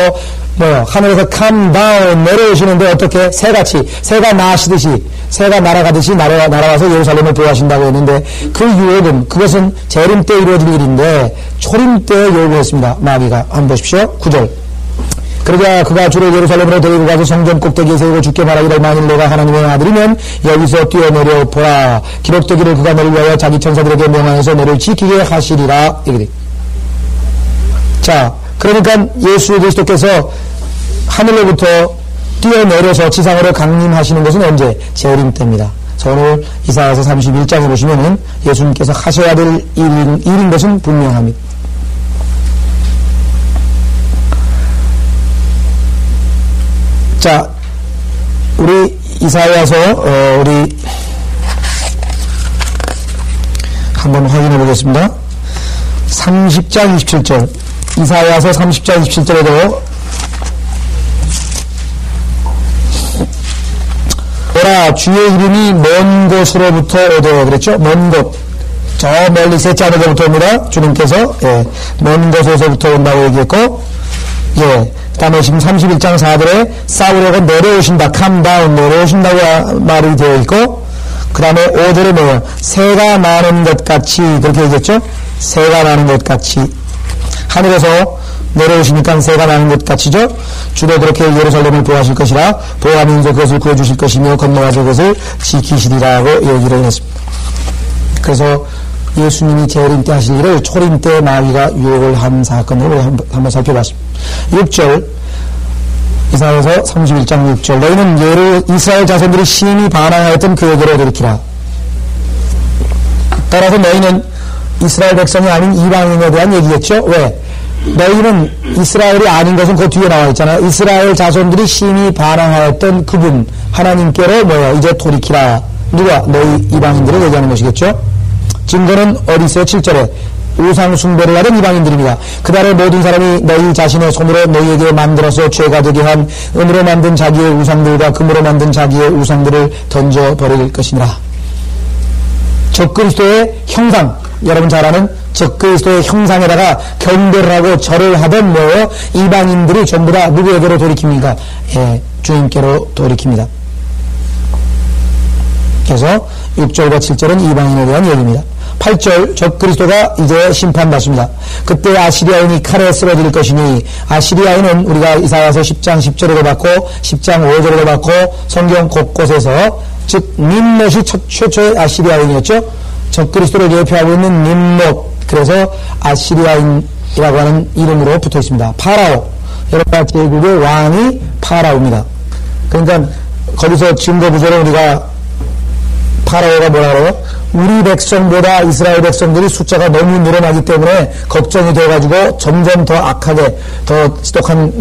하늘에서 come down 내려오시는데 어떻게 새가 나시듯이 새가 날아가듯이 날아와서 예루살렘을 보호하신다고 했는데 그 유혹은 그것은 재림 때 이루어질 일인데 초림 때 요구했습니다. 마귀가 한번 보십시오. 9절 그러자 그가 주를 예루살렘으로 데리고 가서 성전 꼭대기에 세우고 주께 말하기를 만일 내가 하나님의 아들이면 여기서 뛰어내려 보라. 기록되기를 그가 너를 위하여 자기 천사들에게 명하여서 너를 지키게 하시리라. 이렇게. 자, 그러니까 예수 그리스도께서 하늘로부터 뛰어내려서 지상으로 강림하시는 것은 언제? 재림 때입니다. 자, 오늘 이사야서 31장에 보시면은 예수님께서 하셔야 될 일인 것은 분명합니다. 자, 우리 이사야서 우리 한번 확인해 보겠습니다. 30장 27절 이사야서 30장 27절에도 보라 주의 이름이 먼 곳으로부터 오되 그랬죠? 먼 곳. 저 멀리 셋째 하늘로부터 옵니다. 주님께서 먼 곳에서부터 온다고 얘기했고 그 다음에 지금 31장 4절에 싸우려고 내려오신다. come down 내려오신다고 말이 되어 있고 그 다음에 5절에 뭐예요? 새가 나는 것 같이 그렇게 얘기했죠? 새가 나는 것 같이 하늘에서 내려오시니까 새가 나는 것 같이죠. 주로 그렇게 예루살렘을 보호하실 것이라 보호하면서 그것을 구해주실 것이며 건너가서 그것을 지키시리라고 얘기를 했습니다. 그래서 예수님이 재림 때 하실 일을 초림 때 마귀가 유혹을 한 사건으로 한번 살펴봤습니다. 6절 이사야서 31장 6절 너희는 이스라엘 자손들이 심히 반항하였던 그에게로 돌이키라. 따라서 너희는 이스라엘 백성이 아닌 이방인에 대한 얘기겠죠. 왜? 너희는 이스라엘이 아닌 것은 그 뒤에 나와 있잖아요. 이스라엘 자손들이 심히 반항하였던 그분 하나님께로 뭐야 이제 돌이키라. 누가? 너희 이방인들을 얘기하는 것이겠죠. 증거는 어디 있어요? 7절에 우상 숭배를 하던 이방인들입니다. 그날에 모든 사람이 너희 자신의 손으로 너희에게 만들어서 죄가 되게 한 은으로 만든 자기의 우상들과 금으로 만든 자기의 우상들을 던져버릴 것이니라. 적그리스도의 형상, 여러분 잘 아는 적그리스도의 형상에다가 경배를 하고 절을 하던 뭐예요? 이방인들이 전부 다 누구에게로 돌이킵니까? 예, 주님께로 돌이킵니다. 그래서 6절과 7절은 이방인에 대한 얘기입니다. 8절 적그리스도가 이제 심판받습니다. 그때 아시리아인이 칼에 쓰러질 것이니, 아시리아인은 우리가 이사야서 10장 10절에도 봤고 10장 5절에도 봤고 성경 곳곳에서 즉 님롯이 최초의 아시리아인이었죠. 적그리스도를 대표하고 있는 님롯, 그래서 아시리아인이라고 하는 이름으로 붙어 있습니다. 파라오, 여러분 제국의 왕이 파라오입니다. 그러니까 거기서 증거 구절에 우리가 파라오가 뭐라 그래요? 우리 백성보다 이스라엘 백성들이 숫자가 너무 늘어나기 때문에 걱정이 되어가지고 점점 더 악하게 더 지독한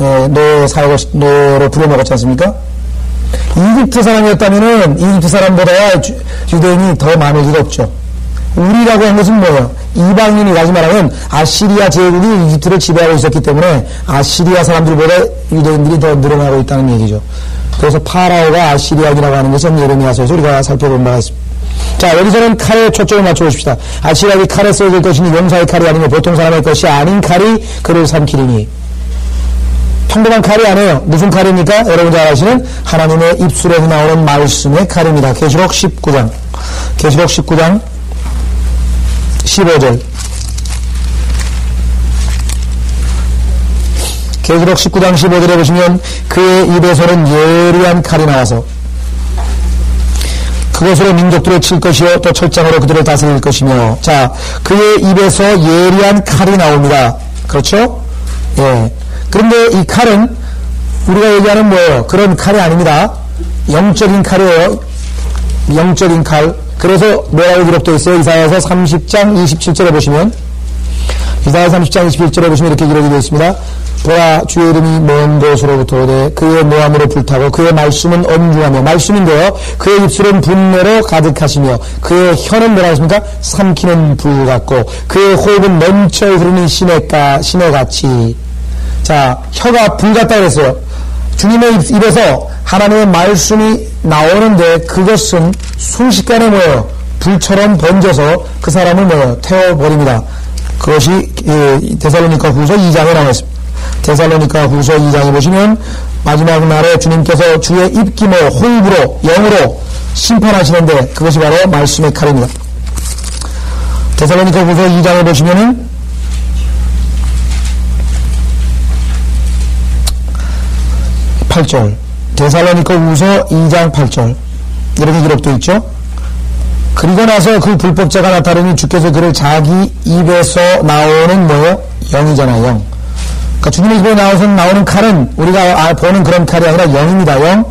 노로 부려먹었지 않습니까? 이집트 사람이었다면은 이집트 사람보다 유대인이 더 많을 리가 없죠. 우리라고 한 것은 뭐예요? 이방인이 다시 말하면 아시리아 제국이 이집트를 지배하고 있었기 때문에 아시리아 사람들보다 유대인들이 더 늘어나고 있다는 얘기죠. 그래서 파라오가 아시리아이라고 하는 것은 예레미야서에서 우리가 살펴본 바가 있습니다. 자, 여기서는 칼에 초점을 맞춰보십시다. 아시리아의 칼에 쓰여질 것이니 용사의 칼이 아니며 보통 사람의 것이 아닌 칼이 그를 삼키리니. 평범한 칼이 아니에요. 무슨 칼입니까? 여러분 잘 아시는 하나님의 입술에서 나오는 말씀의 칼입니다. 계시록 19장 15절. 계시록 19장 15절에 보시면 그의 입에서는 예리한 칼이 나와서 그것으로 민족들을 칠 것이요 또 철장으로 그들을 다스릴 것이며. 자, 그의 입에서 예리한 칼이 나옵니다. 그렇죠? 예. 그런데 이 칼은 우리가 얘기하는 뭐예요? 그런 칼이 아닙니다. 영적인 칼이에요. 영적인 칼. 그래서 뭐라고 기록되어 있어요? 이사야서 30장 27절에 보시면, 이사야 30장 21절에 보시면 이렇게 기록이 되어 있습니다. 보라, 주의 이름이 먼 곳으로부터 오되 그의 모함으로 불타고 그의 말씀은 엄중하며, 말씀인데요, 그의 입술은 분노로 가득하시며 그의 혀는 뭐라 했습니까? 삼키는 불 같고 그의 호흡은 넘쳐 흐르는 시내같이. 자, 혀가 불 같다 그랬어요. 주님의 입에서 하나님의 말씀이 나오는데 그것은 순식간에 뭐예요? 불처럼 번져서 그 사람을 뭐예요? 태워버립니다. 그것이 데살로니가 후서 2장에 나와 있습니다. 데살로니가 후서 2장에 보시면 마지막 날에 주님께서 주의 입김으로, 호흡으로, 영으로 심판하시는데 그것이 바로 말씀의 칼입니다. 데살로니가 후서 2장에 보시면은 8절, 데살로니가 후서 2장 8절 이렇게 기록되어 있죠. 그리고 나서 그 불법자가 나타나니 주께서 그를 자기 입에서 나오는 뭐예요? 영이잖아요, 영. 그러니까 주님의 입에서 나오는 칼은 우리가 보는 그런 칼이 아니라 영입니다, 영.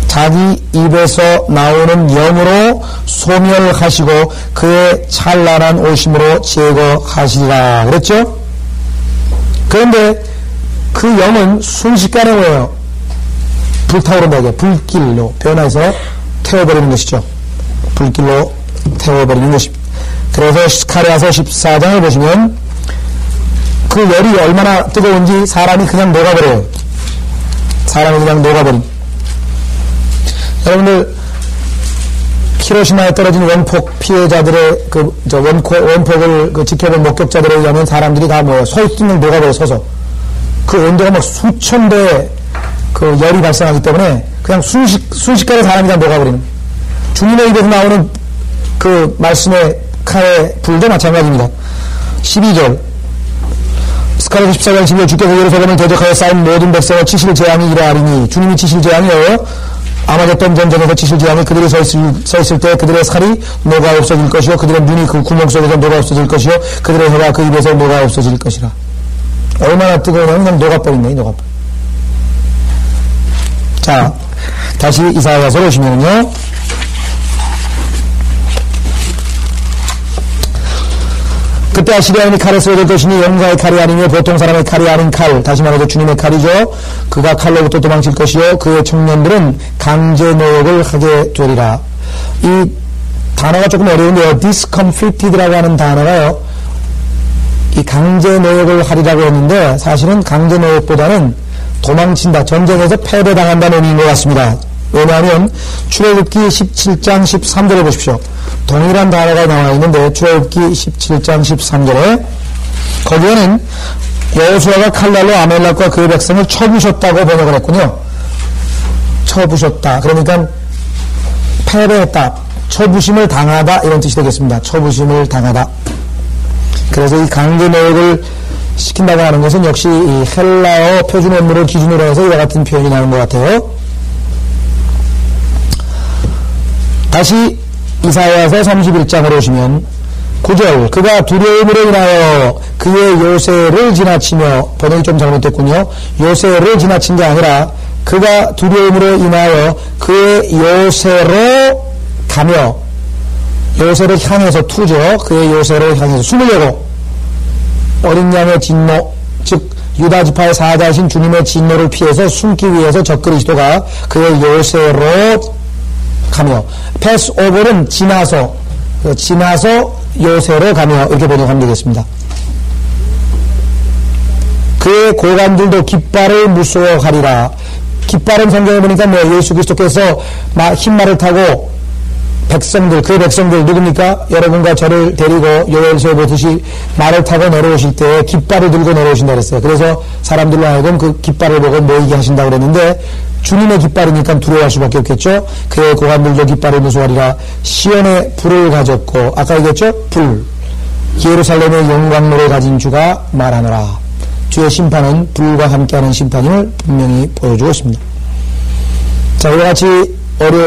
자기 입에서 나오는 영으로 소멸하시고 그의 찬란한 오심으로 제거하시리라 그랬죠? 그런데 그 영은 순식간에 뭐예요? 불타오른다게 불길로 변해서 태워버리는 것이죠. 불길로 태워버리는 것입니다. 그래서 스가랴서 14장을 보시면 그 열이 얼마나 뜨거운지 사람이 그냥 녹아버려요. 사람이 그냥 녹아버립니다. 여러분들 히로시마에 떨어진 원폭 피해자들의 원폭을 지켜본 목격자들에 의하면 사람들이 다 뭐예요? 서 있으면 녹아버려요. 서서. 그 온도가 막 수천 배의 그 열이 발생하기 때문에 그냥 순식간에 사람이 다 녹아버리는. 주님의 입에서 나오는 그 말씀의 칼의 불도 마찬가지입니다. 12절. 스가랴서 14장 12절. 주께서 예루살렘을 대적하여 쌓인 모든 백성을 치실 재앙이 이러하리니. 주님이 치실 재앙이에요. 아마겟돈 전쟁에서 치실 재앙이 그들이 서 있을 때 그들의 살이 녹아 없어질 것이요 그들의 눈이 그 구멍 속에서 녹아 없어질 것이요 그들의 혀가 그 입에서 녹아 없어질 것이라. 얼마나 뜨거우냐면 그냥 녹아버린다, 녹아버려. 자, 다시 이사야서 보시면요. 그때 아시리아인이 칼을 쓰여질 것이니 용사의 칼이 아니며 보통 사람의 칼이 아닌 칼, 다시 말해서 주님의 칼이죠. 그가 칼로부터 도망칠 것이요 그의 청년들은 강제 노역을 하게 되리라. 이 단어가 조금 어려운데요. discomfited라고 하는 단어가요, 이 강제 노역을 하리라고 했는데 사실은 강제 노역보다는 도망친다, 전쟁에서 패배당한다는 의미인 것 같습니다. 왜냐하면 출애굽기 17장 13절에 보십시오. 동일한 단어가 나와 있는데 출애굽기 17장 13절에 거기에는 여호수아가 칼날로 아말렉과 그의 백성을 쳐부셨다고 번역을 했군요. 쳐부셨다. 그러니까 패배했다, 쳐부심을 당하다, 이런 뜻이 되겠습니다. 쳐부심을 당하다. 그래서 이 강제 노역을 시킨다고 하는 것은 역시 이 헬라어 표준 원문을 기준으로 해서 이와 같은 표현이 나오는 것 같아요. 다시 이사야서 31장으로 오시면 9절, 그가 두려움으로 인하여 그의 요새를 지나치며, 번역이 좀 잘못됐군요. 요새를 지나친 게 아니라 그가 두려움으로 인하여 그의 요새로 가며, 요새를 향해서 투죠. 그의 요새를 향해서 숨으려고 어린 양의 진노, 즉 유다 지파의 사자이신 주님의 진노를 피해서 숨기 위해서 적그리스도가 그의 요새로 가며, 패스오버는 지나서 요새로 가며, 이렇게 번역하면 되겠습니다. 그의 고관들도 깃발을 무서워하리라. 깃발은 성경에 보니까 뭐 예수 그리스도께서 흰말을 타고 그의 백성들 누굽니까? 여러분과 저를 데리고 요엘서에 보듯이 말을 타고 내려오실 때 깃발을 들고 내려오신다 그랬어요. 그래서 사람들로 하여금 그 깃발을 보고 모이게 하신다고 그랬는데, 주님의 깃발이니까 두려워할 수밖에 없겠죠. 그의 고관들도 깃발을 무서워하리라. 시온에 불을 가졌고, 아까 얘기했죠? 불. 예루살렘의 영광로를 가진 주가 말하노라. 주의 심판은 불과 함께하는 심판임을 분명히 보여주고 있습니다. 자, 이와 같이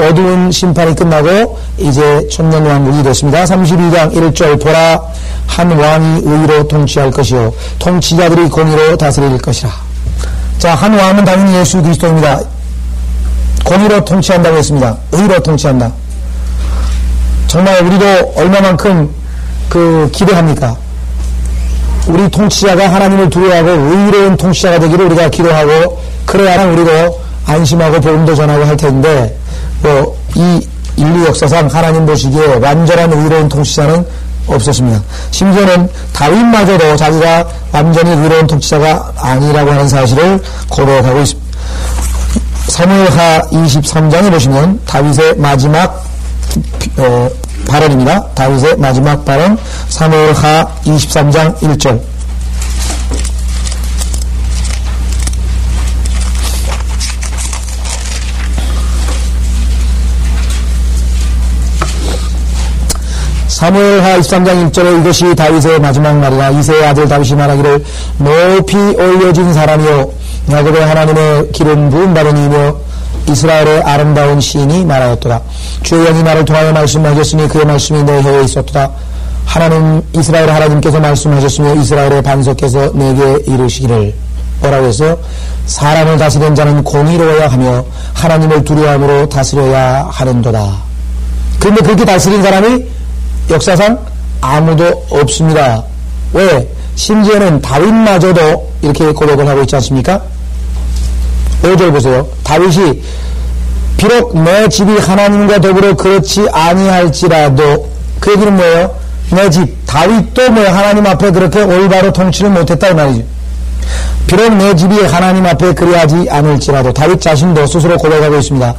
어두운 심판이 끝나고 이제 천년왕국이 됐습니다. 32장 1절, 보라, 한 왕이 의로 통치할 것이요 통치자들이 공의로 다스릴 것이라. 자, 한 왕은 당연히 예수 그리스도입니다. 공의로 통치한다고 했습니다. 의로 통치한다. 정말 우리도 얼마만큼 기대합니까? 우리 통치자가 하나님을 두려워하고 의로운 통치자가 되기를 우리가 기도하고, 그래야만 우리도 안심하고 복음도 전하고 할 텐데, 이 인류 역사상 하나님 보시기에 완전한 의로운 통치자는 없었습니다. 심지어는 다윗마저도 자기가 완전히 의로운 통치자가 아니라고 하는 사실을 고백하고 있습니다. 사무엘하 23장에 보시면 다윗의 마지막 발언입니다. 다윗의 마지막 발언, 사무엘하 23장 1절. 사무엘하 23장 1절에 이것이 다윗의 마지막 말이라. 이새의 아들 다윗이 말하기를, 높이 올려진 사람이요 야곱의 하나님의 기름 부은 받은 이며 이스라엘의 아름다운 시인이 말하였도다. 주의 영이 나를 통하여 말씀하셨으니 그의 말씀이 내 혀에 있었도다. 이스라엘 하나님께서 말씀하셨으며 이스라엘의 반석께서 내게 이르시기를, 뭐라고 해서 사람을 다스리는 자는 공의로워야 하며 하나님을 두려움으로 다스려야 하는도다. 그런데 그렇게 다스린 사람이 역사상 아무도 없습니다. 왜? 심지어는 다윗마저도 이렇게 고백을 하고 있지 않습니까? 5절 보세요. 다윗이 비록 내 집이 하나님과 더불어 그렇지 아니할지라도, 그 얘기는 뭐예요? 내 집, 다윗도 하나님 앞에 그렇게 올바로 통치를 못했다 이 말이죠. 비록 내 집이 하나님 앞에 그리하지 않을지라도, 다윗 자신도 스스로 고백하고 있습니다.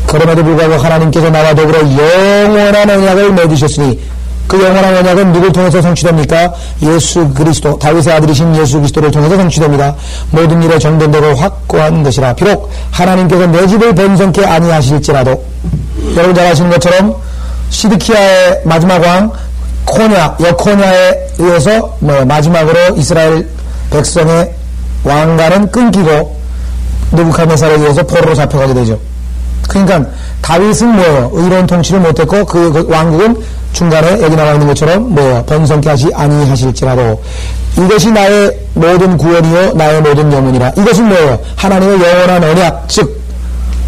그럼에도 불구하고 하나님께서 나와 더불어 영원한 언약을 맺으셨으니, 그 영원한 언약은 누굴 통해서 성취됩니까? 예수 그리스도, 다윗의 아들이신 예수 그리스도를 통해서 성취됩니다. 모든 일에 정돈되고 확고한 것이라. 비록 하나님께서 내 집을 번성케 아니하실지라도, 여러분 잘 아시는 것처럼 시드키야의 마지막 왕 여코냐에 의해서 마지막으로 이스라엘 백성의 왕관은 끊기고 느부갓네살에 의해서 포로로 잡혀가게 되죠. 그러니까 다윗은 의로운 통치를 못했고 그 왕국은 중간에 여기 나와 있는 것처럼 번성케 하지 아니하실지라도, 이것이 나의 모든 구원이요 나의 모든 영혼이라. 이것은 하나님의 영원한 언약, 즉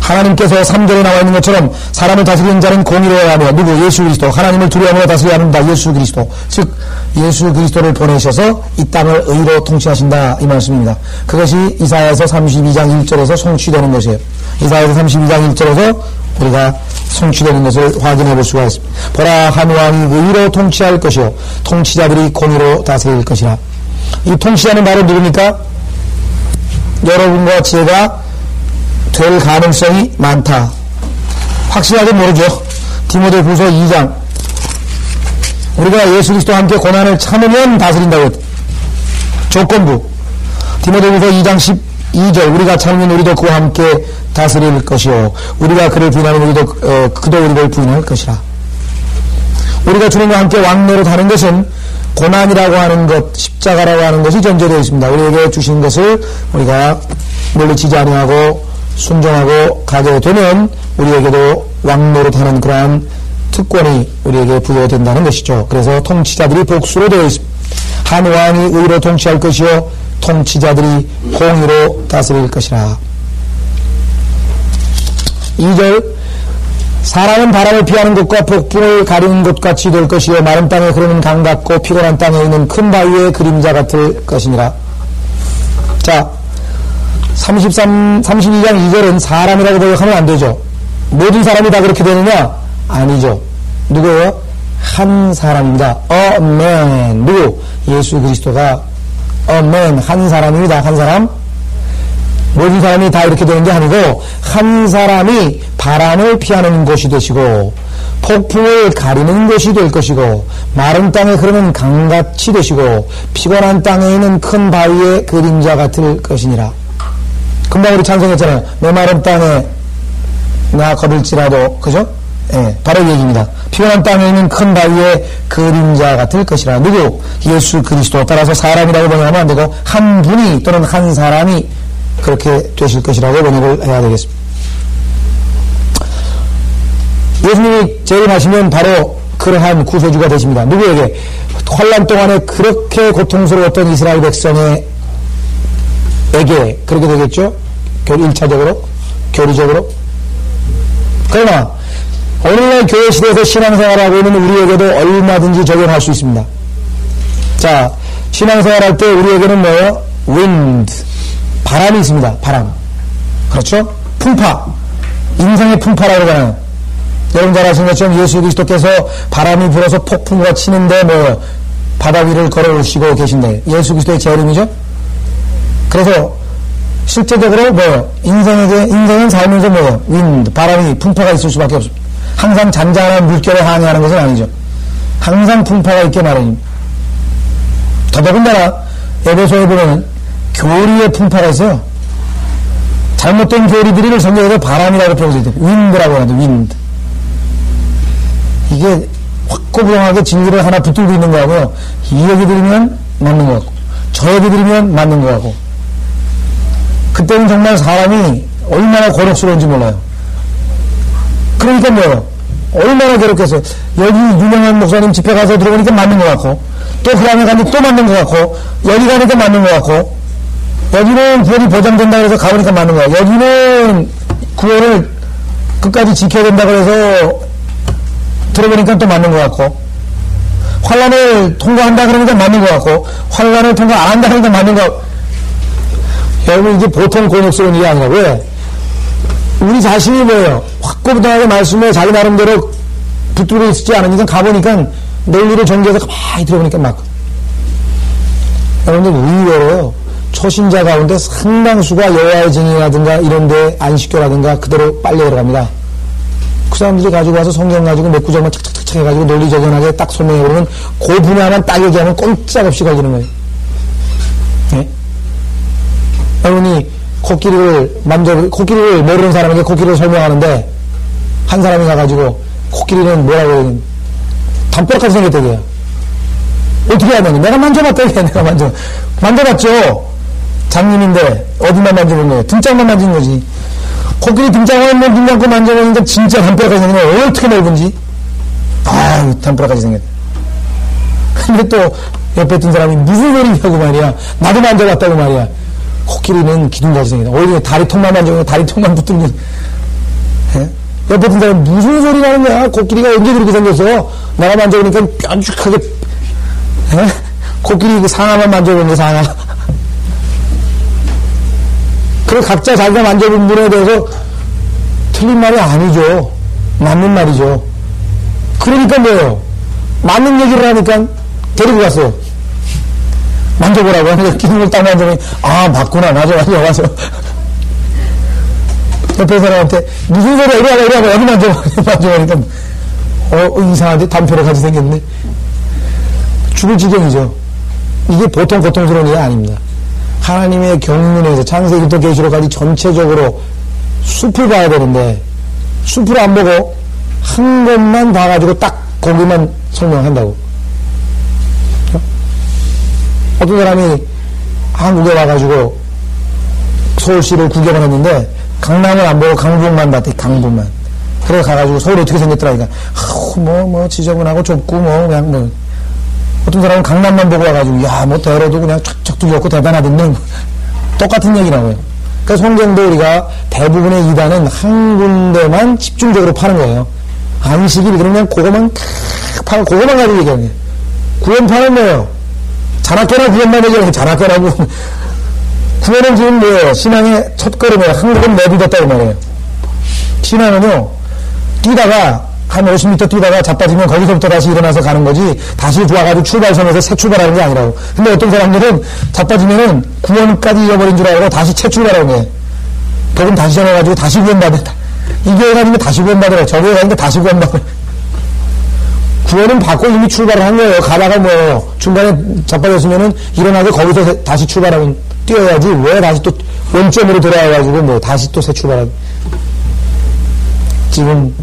하나님께서 3절에 나와 있는 것처럼 사람을 다스리는 자는 공의로워야 하며 누구? 예수 그리스도. 하나님을 두려워하며 다스려야 합니다. 예수 그리스도. 즉 예수 그리스도를 보내셔서 이 땅을 의로 통치하신다 이 말씀입니다. 그것이 이사야서 32장 1절에서 성취되는 것이에요. 이사야서 32장 1절에서 우리가 성취되는 것을 확인해 볼 수가 있습니다. 보라, 한 왕이 의로 통치할 것이요 통치자들이 공의로 다스릴 것이라. 이 통치자는 바로 누굽니까? 여러분과 제가 될 가능성이 많다. 확실하게 모르죠. 디모데후서 2장. 우리가 예수 그리스도와 함께 고난을 참으면 다스린다고 했다. 조건부. 디모데후서 2장 12절. 우리가 참으면 우리도 그와 함께 다스릴 것이요 우리가 그를 부인하면 그도 우리를 부인할 것이라. 우리가 주님과 함께 왕노릇 하는 것은 고난이라고 하는 것, 십자가라고 하는 것이 전제되어 있습니다. 우리에게 주신 것을 우리가 물리치지 아니하고 순종하고 가게 되면 우리에게도 왕노릇하는 그러한 특권이 우리에게 부여된다는 것이죠. 그래서 통치자들이 복수로 되어 있습니다. 한 왕이 의로 통치할 것이요 통치자들이 공의로 다스릴 것이라. 2절 사람은 바람을 피하는 것과 폭풍을 가리는 것 같이 될 것이요 마른 땅에 흐르는 강 같고 피곤한 땅에 있는 큰 바위의 그림자 같을 것이니라. 자, 32장 2절은 사람이라고 번역하면 안 되죠. 모든 사람이 다 그렇게 되느냐? 아니죠. 누구예요? 한 사람입니다. A man. 누구? 예수 그리스도가 A man. 한 사람입니다. 한 사람. 모든 사람이 다 이렇게 되는 게 아니고 한 사람이 바람을 피하는 것이 되시고 폭풍을 가리는 것이 될 것이고 마른 땅에 흐르는 강같이 되시고 피곤한 땅에 있는 큰 바위의 그림자 같을 것이니라. 금방 우리 찬송했잖아요. 메마른 땅에 나 거들지라도, 그죠? 예, 바로 이 얘기입니다. 피곤한 땅에 있는 큰 바위의 그림자 같을 것이라. 누구? 예수 그리스도. 따라서 사람이라고 번역하면 안 되고 한 분이 또는 한 사람이 그렇게 되실 것이라고 번역을 해야 되겠습니다. 예수님이 재림하시면 바로 그러한 구세주가 되십니다. 누구에게? 환난 동안에 그렇게 고통스러웠던 이스라엘 백성에게 그렇게 되겠죠? 1차적으로, 교리적으로. 그러나 오늘날 교회 시대에서 신앙생활하고 있는 우리에게도 얼마든지 적용할 수 있습니다. 자, 신앙생활할 때 우리에게는 뭐예요? wind, 바람이 있습니다. 바람. 그렇죠? 풍파, 인생의 풍파라고 하잖아요. 여러분 잘 아시는 것처럼 예수 그리스도께서 바람이 불어서 폭풍과 치는데 뭐 바다 위를 걸어오시고 계신데 예수 그리스도의 재림이죠. 그래서 실제적으로 인생은 살면서 윈드, 바람이, 풍파가 있을 수밖에 없습니다. 항상 잔잔한 물결에 항해하는 것은 아니죠. 항상 풍파가 있게 마련입니다. 더더군다나 에베소에 보면 교리의 풍파가 있어요. 잘못된 교리들을 성경에서 바람이라고 표현되어 있어요. 윈드라고 하는데 윈드. 이게 확고부동하게 진리를 하나 붙들고 있는 거하고요. 이 얘기 들으면 맞는 것 같고 저 얘기 들으면 맞는 것 같고 그때는 정말 사람이 얼마나 곤혹스러운지 몰라요. 그러니까 얼마나 괴롭겠어요. 여기 유명한 목사님 집회 가서 들어보니까 맞는 것 같고 또 그 다음에 가니 또 맞는 것 같고 여기 가니까 맞는 것 같고 여기는 구원이 보장된다고 해서 가보니까 맞는 것 같고 여기는 구원을 끝까지 지켜야 된다고 해서 들어보니까 또 맞는 것 같고 환난을 통과한다 그러니까 맞는 것 같고 환난을 통과 안 한다 그러니까 맞는 것 같고 여러분 이게 보통 곤욕스러운 일이 아니라 왜? 우리 자신이 확고부동하게 말씀에 자기 나름대로 붙들어 있지 않으니까 가보니까 논리를 전개해서 가만히 들어보니까 맞고 여러분들 의외로요 초신자 가운데 상당수가 여호와의 증인이라든가 이런데 안식교라든가 그대로 빨려 들어갑니다. 그 사람들이 가지고 와서 성경 가지고 몇 구절만 착착착착 해가지고 논리적연하게 딱 설명해 보면 그 분야만 딱 얘기하면 꼼짝없이 걸리는 거예요. 네? 여러분이 코끼리를 모르는 사람에게 코끼리를 설명하는데 한 사람이 가가지고 코끼리는 뭐라고 해요? 담벼락같이 생겼대요. 어떻게 하면 내가 만져봤다 내가 만져봤죠. 장님인데 어디만 만져본 거예요? 등짝만 만진 거지. 코끼리 등짝만 눈 감고 만져보니까 진짜 담벼락같이 생긴 거예요. 어떻게 넓은지. 아유 담벼락같이 생겼다. 근데 또 옆에 든 사람이 무슨 소리냐고 말이야. 나도 만져봤다고 말이야. 코끼리는 기둥같이 생겼다. 오히려 다리통만 만져보면 다리통만 붙은 거 예? 옆에 든 사람이 무슨 소리 나는 거야? 코끼리가 언제 그렇게 생겼어? 내가 만져보니까 뾰족하게, 예? 코끼리 그 상아만 만져보는 상아. 그래, 각자 자기가 만져본 분에 대해서 틀린 말이 아니죠. 맞는 말이죠. 그러니까 뭐예요? 맞는 얘기를 하니까 데리고 갔어요. 만져보라고 하니까 기둥을 딱 만져보니, 아, 맞구나. 맞아. 옆에 사람한테, 무슨 소리야? 이리 와봐. 여기 만져보니까, 이상한데? 담벼락 같이 생겼네. 죽을 지경이죠. 이게 보통 고통스러운 일이 아닙니다. 하나님의 경륜에서 창세기부터 계시록까지 전체적으로 숲을 봐야 되는데, 숲을 안 보고, 한 것만 봐가지고 딱 거기만 설명한다고. 어떤 사람이 한국에 와가지고 서울시를 구경을 했는데 강남을 안 보고 강북만 봤대. 강북만. 그래 가가지고 서울이 어떻게 생겼더라. 그러니까 지저분하고 좁고 그냥 어떤 사람은 강남만 보고 와가지고 야 대로도 그냥 쫙쫙 뚫렸고 대단하던데 똑같은 얘기라고요. 그러니까 성경도 우리가 대부분의 이단은 한 군데만 집중적으로 파는 거예요. 안식일 그러면 그거만 파는 그거만 가지고 얘기하는 거예요. 구원파는 뭐예요? 자나깨나 구원만 얘기하는 자나깨라고. 구원은 지금 뭐예요? 신앙의 첫 걸음이에요. 한 걸음 내딛었다고 말해요. 신앙은요, 뛰다가, 한 50m 뛰다가 자빠지면 거기서부터 다시 일어나서 가는 거지, 다시 좋아가지고 출발선에서 새 출발하는 게 아니라고. 근데 어떤 사람들은 자빠지면은 구원까지 잃어버린 줄 알고 다시 채출발하는 거예요. 복음 다시 전해가지고 다시 구원받는다. 이 교회 가니까 다시 구원받으라. 저 교회 가니까 다시 구원받으라. 구원은 받고 이미 출발을 한 거예요. 가다가 중간에 자빠졌으면은 일어나서 거기서 다시 출발하면 뛰어야지. 왜 다시 또 원점으로 돌아와가지고 다시 또 새 출발하고. 지금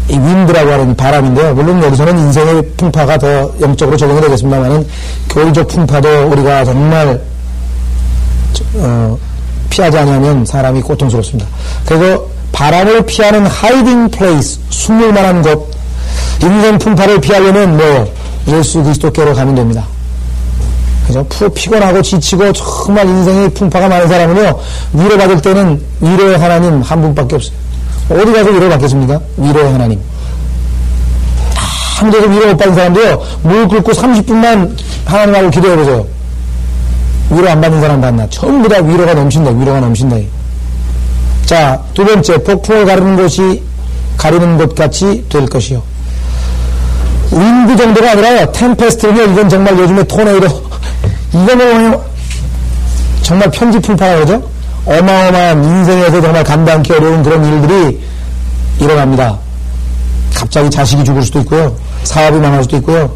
이 윈드라고 하는 바람인데요. 물론 여기서는 인생의 풍파가 더 영적으로 적용이 되겠습니다만은 교리적 풍파도 우리가 정말 피하지 않으면 사람이 고통스럽습니다. 그래서 바람을 피하는 하이딩 플레이스, 숨을 만한 곳, 인생 풍파를 피하려면 예수 그리스도께로 가면 됩니다. 그죠? 피곤하고 지치고 정말 인생의 풍파가 많은 사람은요, 위로받을 때는 위로의 하나님 한 분밖에 없어요. 어디 가서 위로 받겠습니까? 위로의 하나님. 한 데서 위로 못 받은 사람도요, 물 끓고 30분만 하나님하고 기도해보세요. 위로 안 받는 사람 봤나? 전부 다 위로가 넘친다. 자, 두 번째, 폭풍을 가리는 것 같이 될 것이요. 윈드 정도가 아니라요, 템페스트는요, 이건 정말 요즘에 토네이도, 이거는 정말 편지풍파가 그죠? 어마어마한 인생에서 정말 감당하기 어려운 그런 일들이 일어납니다. 갑자기 자식이 죽을 수도 있고요, 사업이 망할 수도 있고요,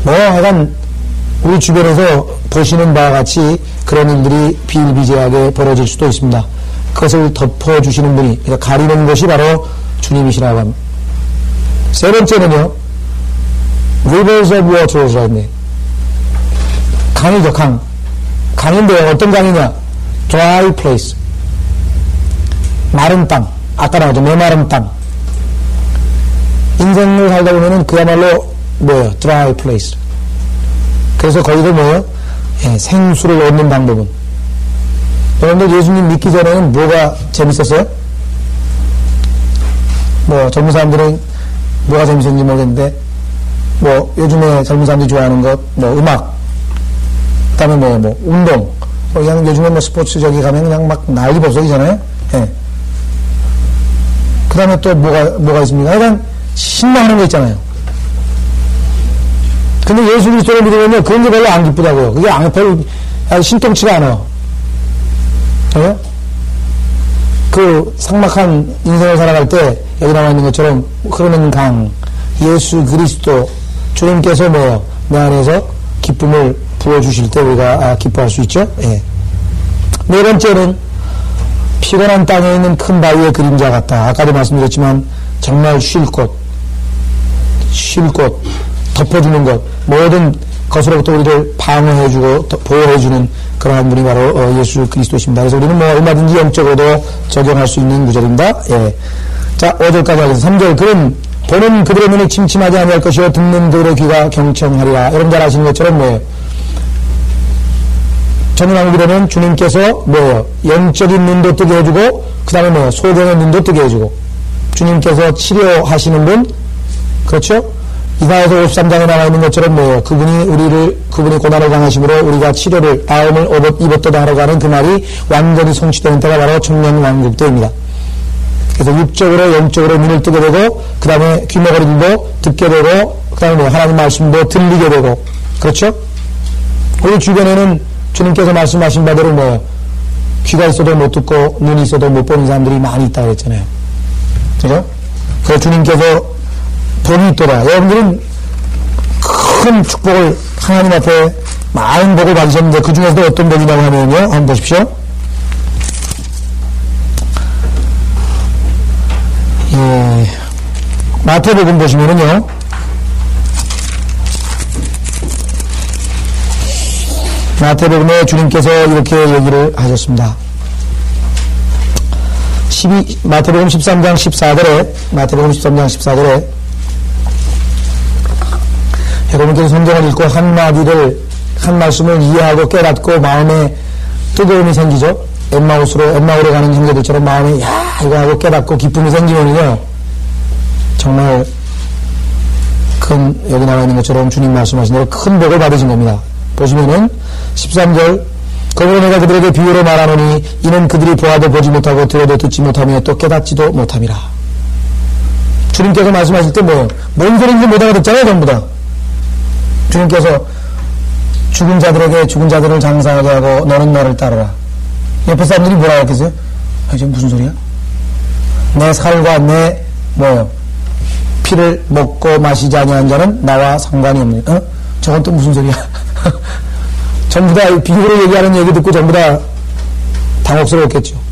하여간, 우리 주변에서 보시는 바와 같이 그런 일들이 비일비재하게 벌어질 수도 있습니다. 그것을 덮어주시는 분이, 그러니까 가리는 것이 바로 주님이시라고 합니다. 세 번째는요, rivers of waters라고 했네. 강이죠, 강. 강인데요, 어떤 강이냐? dry place. 마른 땅. 아까 나오죠, 메마른 땅. 인생을 살다 보면은 그야말로 dry place. 그래서 거기서 생수를 얻는 방법은. 여러분들 예수님 믿기 전에는 뭐가 재밌었어요? 젊은 사람들은 뭐가 재밌었는지 모르겠는데, 요즘에 젊은 사람들이 좋아하는 것, 음악, 그 다음에 운동, 그냥 요즘에 스포츠 저기 가면 그냥 막 난리 법석이잖아요? 예. 그 다음에 또 뭐가 있습니까? 약간 신나하는 거 있잖아요. 근데 예수 그리스도를 믿으면 그런 게 별로 안 기쁘다고요. 그게 별로 신통치가 않아. 예? 그 삭막한 인생을 살아갈 때 여기 나와 있는 것처럼 흐르는 강, 예수 그리스도 주님께서 내 안에서 기쁨을 부어주실 때 우리가 기뻐할 수 있죠. 예. 네 번째는 피곤한 땅에 있는 큰 바위의 그림자 같다. 아까도 말씀드렸지만 정말 쉴 곳, 덮어주는 것, 모든 것으로부터 우리를 방어해주고 보호해주는 그러한 분이 바로 예수 그리스도십니다. 그래서 우리는 얼마든지 영적으로도 적용할 수 있는 구절입니다. 예. 자, 5절까지 하겠습니다. 3절, 그는 보는 그들의 눈이 침침하지 아니할 것이요 듣는 그들의 귀가 경청하리라. 여러분 잘 아시는 것처럼 천년왕국이 되면 주님께서 뭐예요? 영적인 눈도 뜨게 해주고, 그 다음에 뭐예요? 소경의 눈도 뜨게 해주고, 주님께서 치료하시는 분, 그렇죠? 이사야서 53장에 나와 있는 것처럼 뭐예요? 그분이 고난을 당하심으로 우리가 치료를, 아움을 입었도다 하러 가는 그 말이 완전히 성취되는 때가 바로 천년왕국 때입니다. 그래서 육적으로, 영적으로 눈을 뜨게 되고, 그 다음에 귀머거리들도 듣게 되고, 그 다음에 뭐 하나님 말씀도 들리게 되고, 그렇죠? 우리 주변에는 주님께서 말씀하신 바대로 뭐예요? 귀가 있어도 못 듣고, 눈이 있어도 못 보는 사람들이 많이 있다고 했잖아요. 그죠? 그래서 주님께서 복이 있도다. 여러분들은 큰 축복을 하나님 앞에 많은 복을 받으셨는데 그 중에서도 어떤 복이냐고 하면요. 한번 보십시오. 예. 마태복음 보시면은요. 마태복음에 주님께서 이렇게 얘기를 하셨습니다. 마태복음 13장 14절에 여러분께서 성경을 읽고 한 말씀을 이해하고 깨닫고 마음에 뜨거움이 생기죠. 엠마오로 가는 형제들처럼 마음에 이거 하고 깨닫고 기쁨이 생기면요 정말 여기 나와 있는 것처럼 주님 말씀하신 대로 큰 복을 받으신 겁니다. 보시면은 13절 그러므로 내가 그들에게 비유로 말하노니 이는 그들이 보아도 보지 못하고 들어도 듣지 못하며 또 깨닫지도 못함이라. 주님께서 말씀하실 때 뭔 소리인지 못 알아듣잖아요. 전부 다. 주님께서 죽은 자들에게 죽은 자들을 장사하게 하고 너는 나를 따르라. 옆에 사람들이 뭐라고 했겠어요? 이게 무슨 소리야? 내 살과 내 피를 먹고 마시지 아니한 자는 나와 상관이 없네. 저건 또 무슨 소리야? 전부 다 비유로 얘기하는 얘기 듣고 전부 다 당혹스러웠겠죠.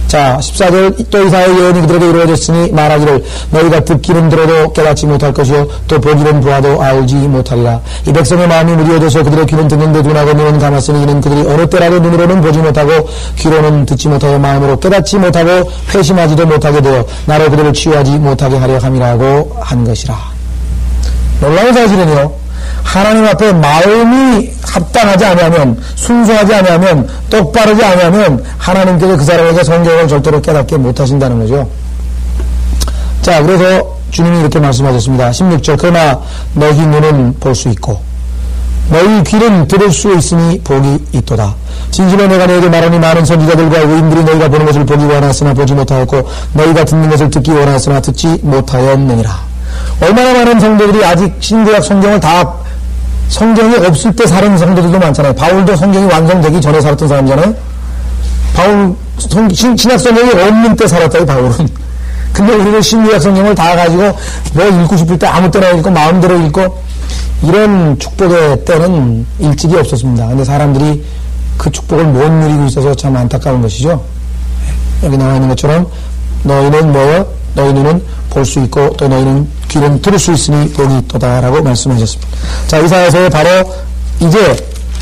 자, 14절 또 이사야의 예언이 그들에게 이루어졌으니 말하기를 너희가 듣기는 들어도 깨닫지 못할 것이요 또 보기는 보아도 알지 못하리라. 이 백성의 마음이 무리어져서 그들의 귀는 듣는데 눈하고 눈은 감았으니 이는 그들이 어느 때라도 눈으로는 보지 못하고 귀로는 듣지 못하여 마음으로 깨닫지 못하고 회심하지도 못하게 되어 나로 그들을 치유하지 못하게 하려 함이라고 한 것이라. 놀라운 사실은요. 하나님 앞에 마음이 합당하지 않으면 순수하지 않으면 똑바르지 않으면 하나님께서 그 사람에게 성경을 절대로 깨닫게 못하신다는 거죠. 자, 그래서 주님이 이렇게 말씀하셨습니다. 16절 그러나 너희 눈은 볼 수 있고 너희 귀는 들을 수 있으니 복이 있도다. 진실로 내가 너에게 말하니 많은 선지자들과 의인들이 너희가 보는 것을 보기 원하였으나 보지 못하였고 너희가 듣는 것을 듣기 원하였으나 듣지 못하였느니라. 얼마나 많은 성도들이 아직 신구약 성경을 성경이 없을 때 사는 성도들도 많잖아요. 바울도 성경이 완성되기 전에 살았던 사람이잖아요. 신약 성경이 없는 때 살았다, 바울은. 근데 우리는 신구약 성경을 다 가지고 읽고 싶을 때 아무 때나 읽고 마음대로 읽고 이런 축복의 때는 일찍이 없었습니다. 근데 사람들이 그 축복을 못 누리고 있어서 참 안타까운 것이죠. 여기 나와 있는 것처럼 너희는 너희 눈은 볼 수 있고 또 너희는 귀는 들을 수 있으니 복이 있도다라고 말씀하셨습니다. 자, 이사야서에 바로 이제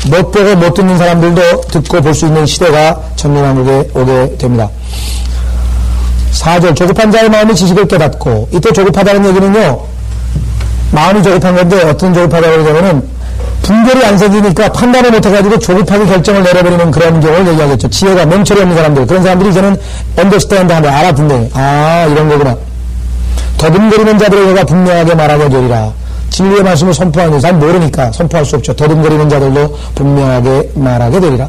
못 보고 못 듣는 사람들도 듣고 볼 수 있는 시대가 천년왕국에 오게 됩니다. 4절 조급한 자의 마음이 지식을 깨닫고 이때 조급하다는 얘기는요 마음이 조급한 건데 어떤 조급하다고 그러냐면은 분별이 안 생기니까 판단을 못해가지고 조급하게 결정을 내려버리는 그런 경우를 얘기하겠죠. 지혜가 멈춰리 없는 사람들 그런 사람들이 이제는 언더스탠드 하는데 알아듣네. 이런 거구나. 더듬거리는 자들에게가 분명하게 말하게 되리라. 진리의 말씀을 선포하는 사람 모르니까 선포할 수 없죠. 더듬거리는 자들도 분명하게 말하게 되리라.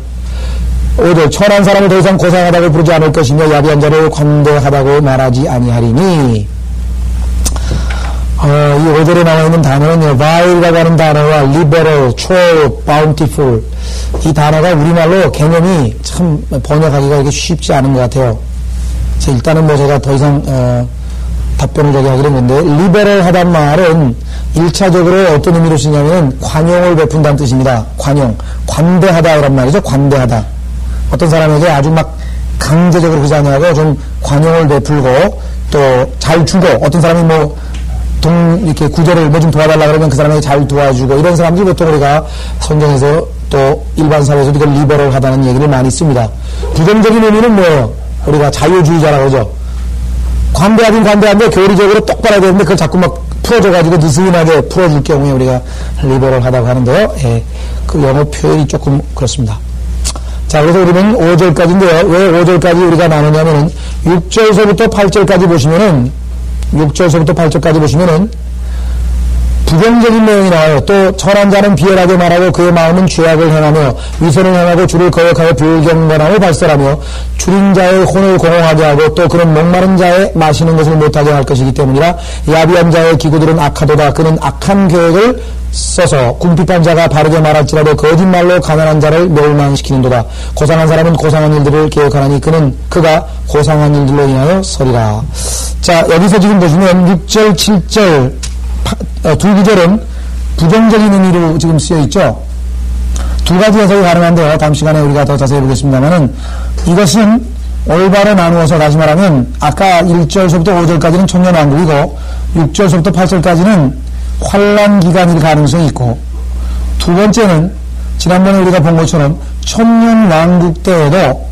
5절 천한 사람을 더 이상 고상하다고 부르지 않을 것이며 야비한 자를 관대하다고 말하지 아니하리니. 이 5절에 나와 있는 단어는요, vile이라고 하는 단어와 liberal, true, bountiful 이 단어가 우리말로 개념이 참 번역하기가 이렇게 쉽지 않은 것 같아요. 그래서 일단은 제가 더 이상 답변을 하기로 했는데 liberal 하단 말은 1차적으로 어떤 의미로 쓰냐면 관용을 베푼다는 뜻입니다. 관대하다 이란 말이죠. 관대하다. 어떤 사람에게 아주 막 강제적으로 그러지 않냐고 좀 관용을 베풀고 또 잘 주고 어떤 사람이 이렇게 구제를 좀 도와달라 그러면 그 사람에게 잘 도와주고 이런 사람들이 보통 우리가 성경에서 또 일반 사회에서도 이걸 리버럴 하다는 얘기를 많이 씁니다. 부정적인 의미는 뭐예요? 우리가 자유주의자라고 그러죠. 관대하긴 관대한데 교리적으로 똑바로 되는데 그걸 자꾸 막 풀어줘가지고 느슨하게 풀어줄 경우에 우리가 리버럴 하다고 하는데요. 그 영어 표현이 조금 그렇습니다. 자, 그래서 우리는 5절까지인데요. 왜 5절까지 우리가 나누냐면은 6절서부터 8절까지 보시면은 6절서부터 8절까지 보시면은 부정적인 내용이 나와요. 또 천한 자는 비열하게 말하고 그의 마음은 죄악을 행하며 위선을 행하고 주를 거역하여 불경건함을 발설하며 줄인 자의 혼을 공허하게 하고 또 그는 목마른 자의 마시는 것을 못하게 할 것이기 때문이라. 야비한 자의 기구들은 악하도다. 그는 악한 계획을 써서 궁핍한 자가 바르게 말할지라도 거짓말로 가난한 자를 멸망시키는도다. 고상한 사람은 고상한 일들을 계획하나니 그가 고상한 일들로 인하여 서리라. 자, 여기서 지금 보시면 6절, 7절 두 구절은 부정적인 의미로 지금 쓰여 있죠. 두 가지 해석이 가능한데요. 다음 시간에 우리가 더 자세히 보겠습니다만은 이것은 올바로 나누어서 다시 말하면 아까 1절서부터 5절까지는 천년왕국이고 6절서부터 8절까지는 환란 기간일 가능성이 있고, 두 번째는 지난번에 우리가 본 것처럼 천년왕국 때에도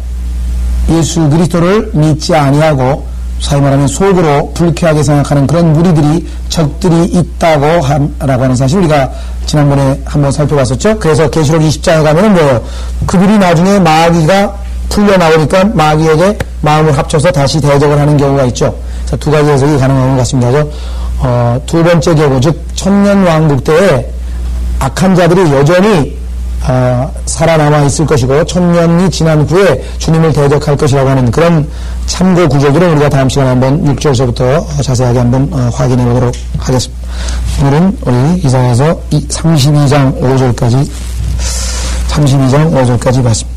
예수 그리스도를 믿지 아니하고 사위 말하면 속으로 불쾌하게 생각하는 그런 무리들이 적들이 있다고 라고 하는 사실 우리가 지난번에 한번 살펴봤었죠. 그래서 계시록 20장에 가면은 뭐예요? 그들이 나중에 마귀가 풀려 나오니까 마귀에게 마음을 합쳐서 다시 대적을 하는 경우가 있죠. 자, 두 가지 해석이 가능한 것 같습니다. 그래서 두 번째 경우, 즉 천년왕국 때에 악한 자들이 여전히 살아남아 있을 것이고 천년이 지난 후에 주님을 대적할 것이라고 하는 그런 참고 구절들은 우리가 다음 시간에 한번 6절서부터 자세하게 한번 확인해 보도록 하겠습니다. 오늘은 우리 이사야서 32장 5절까지 봤습니다.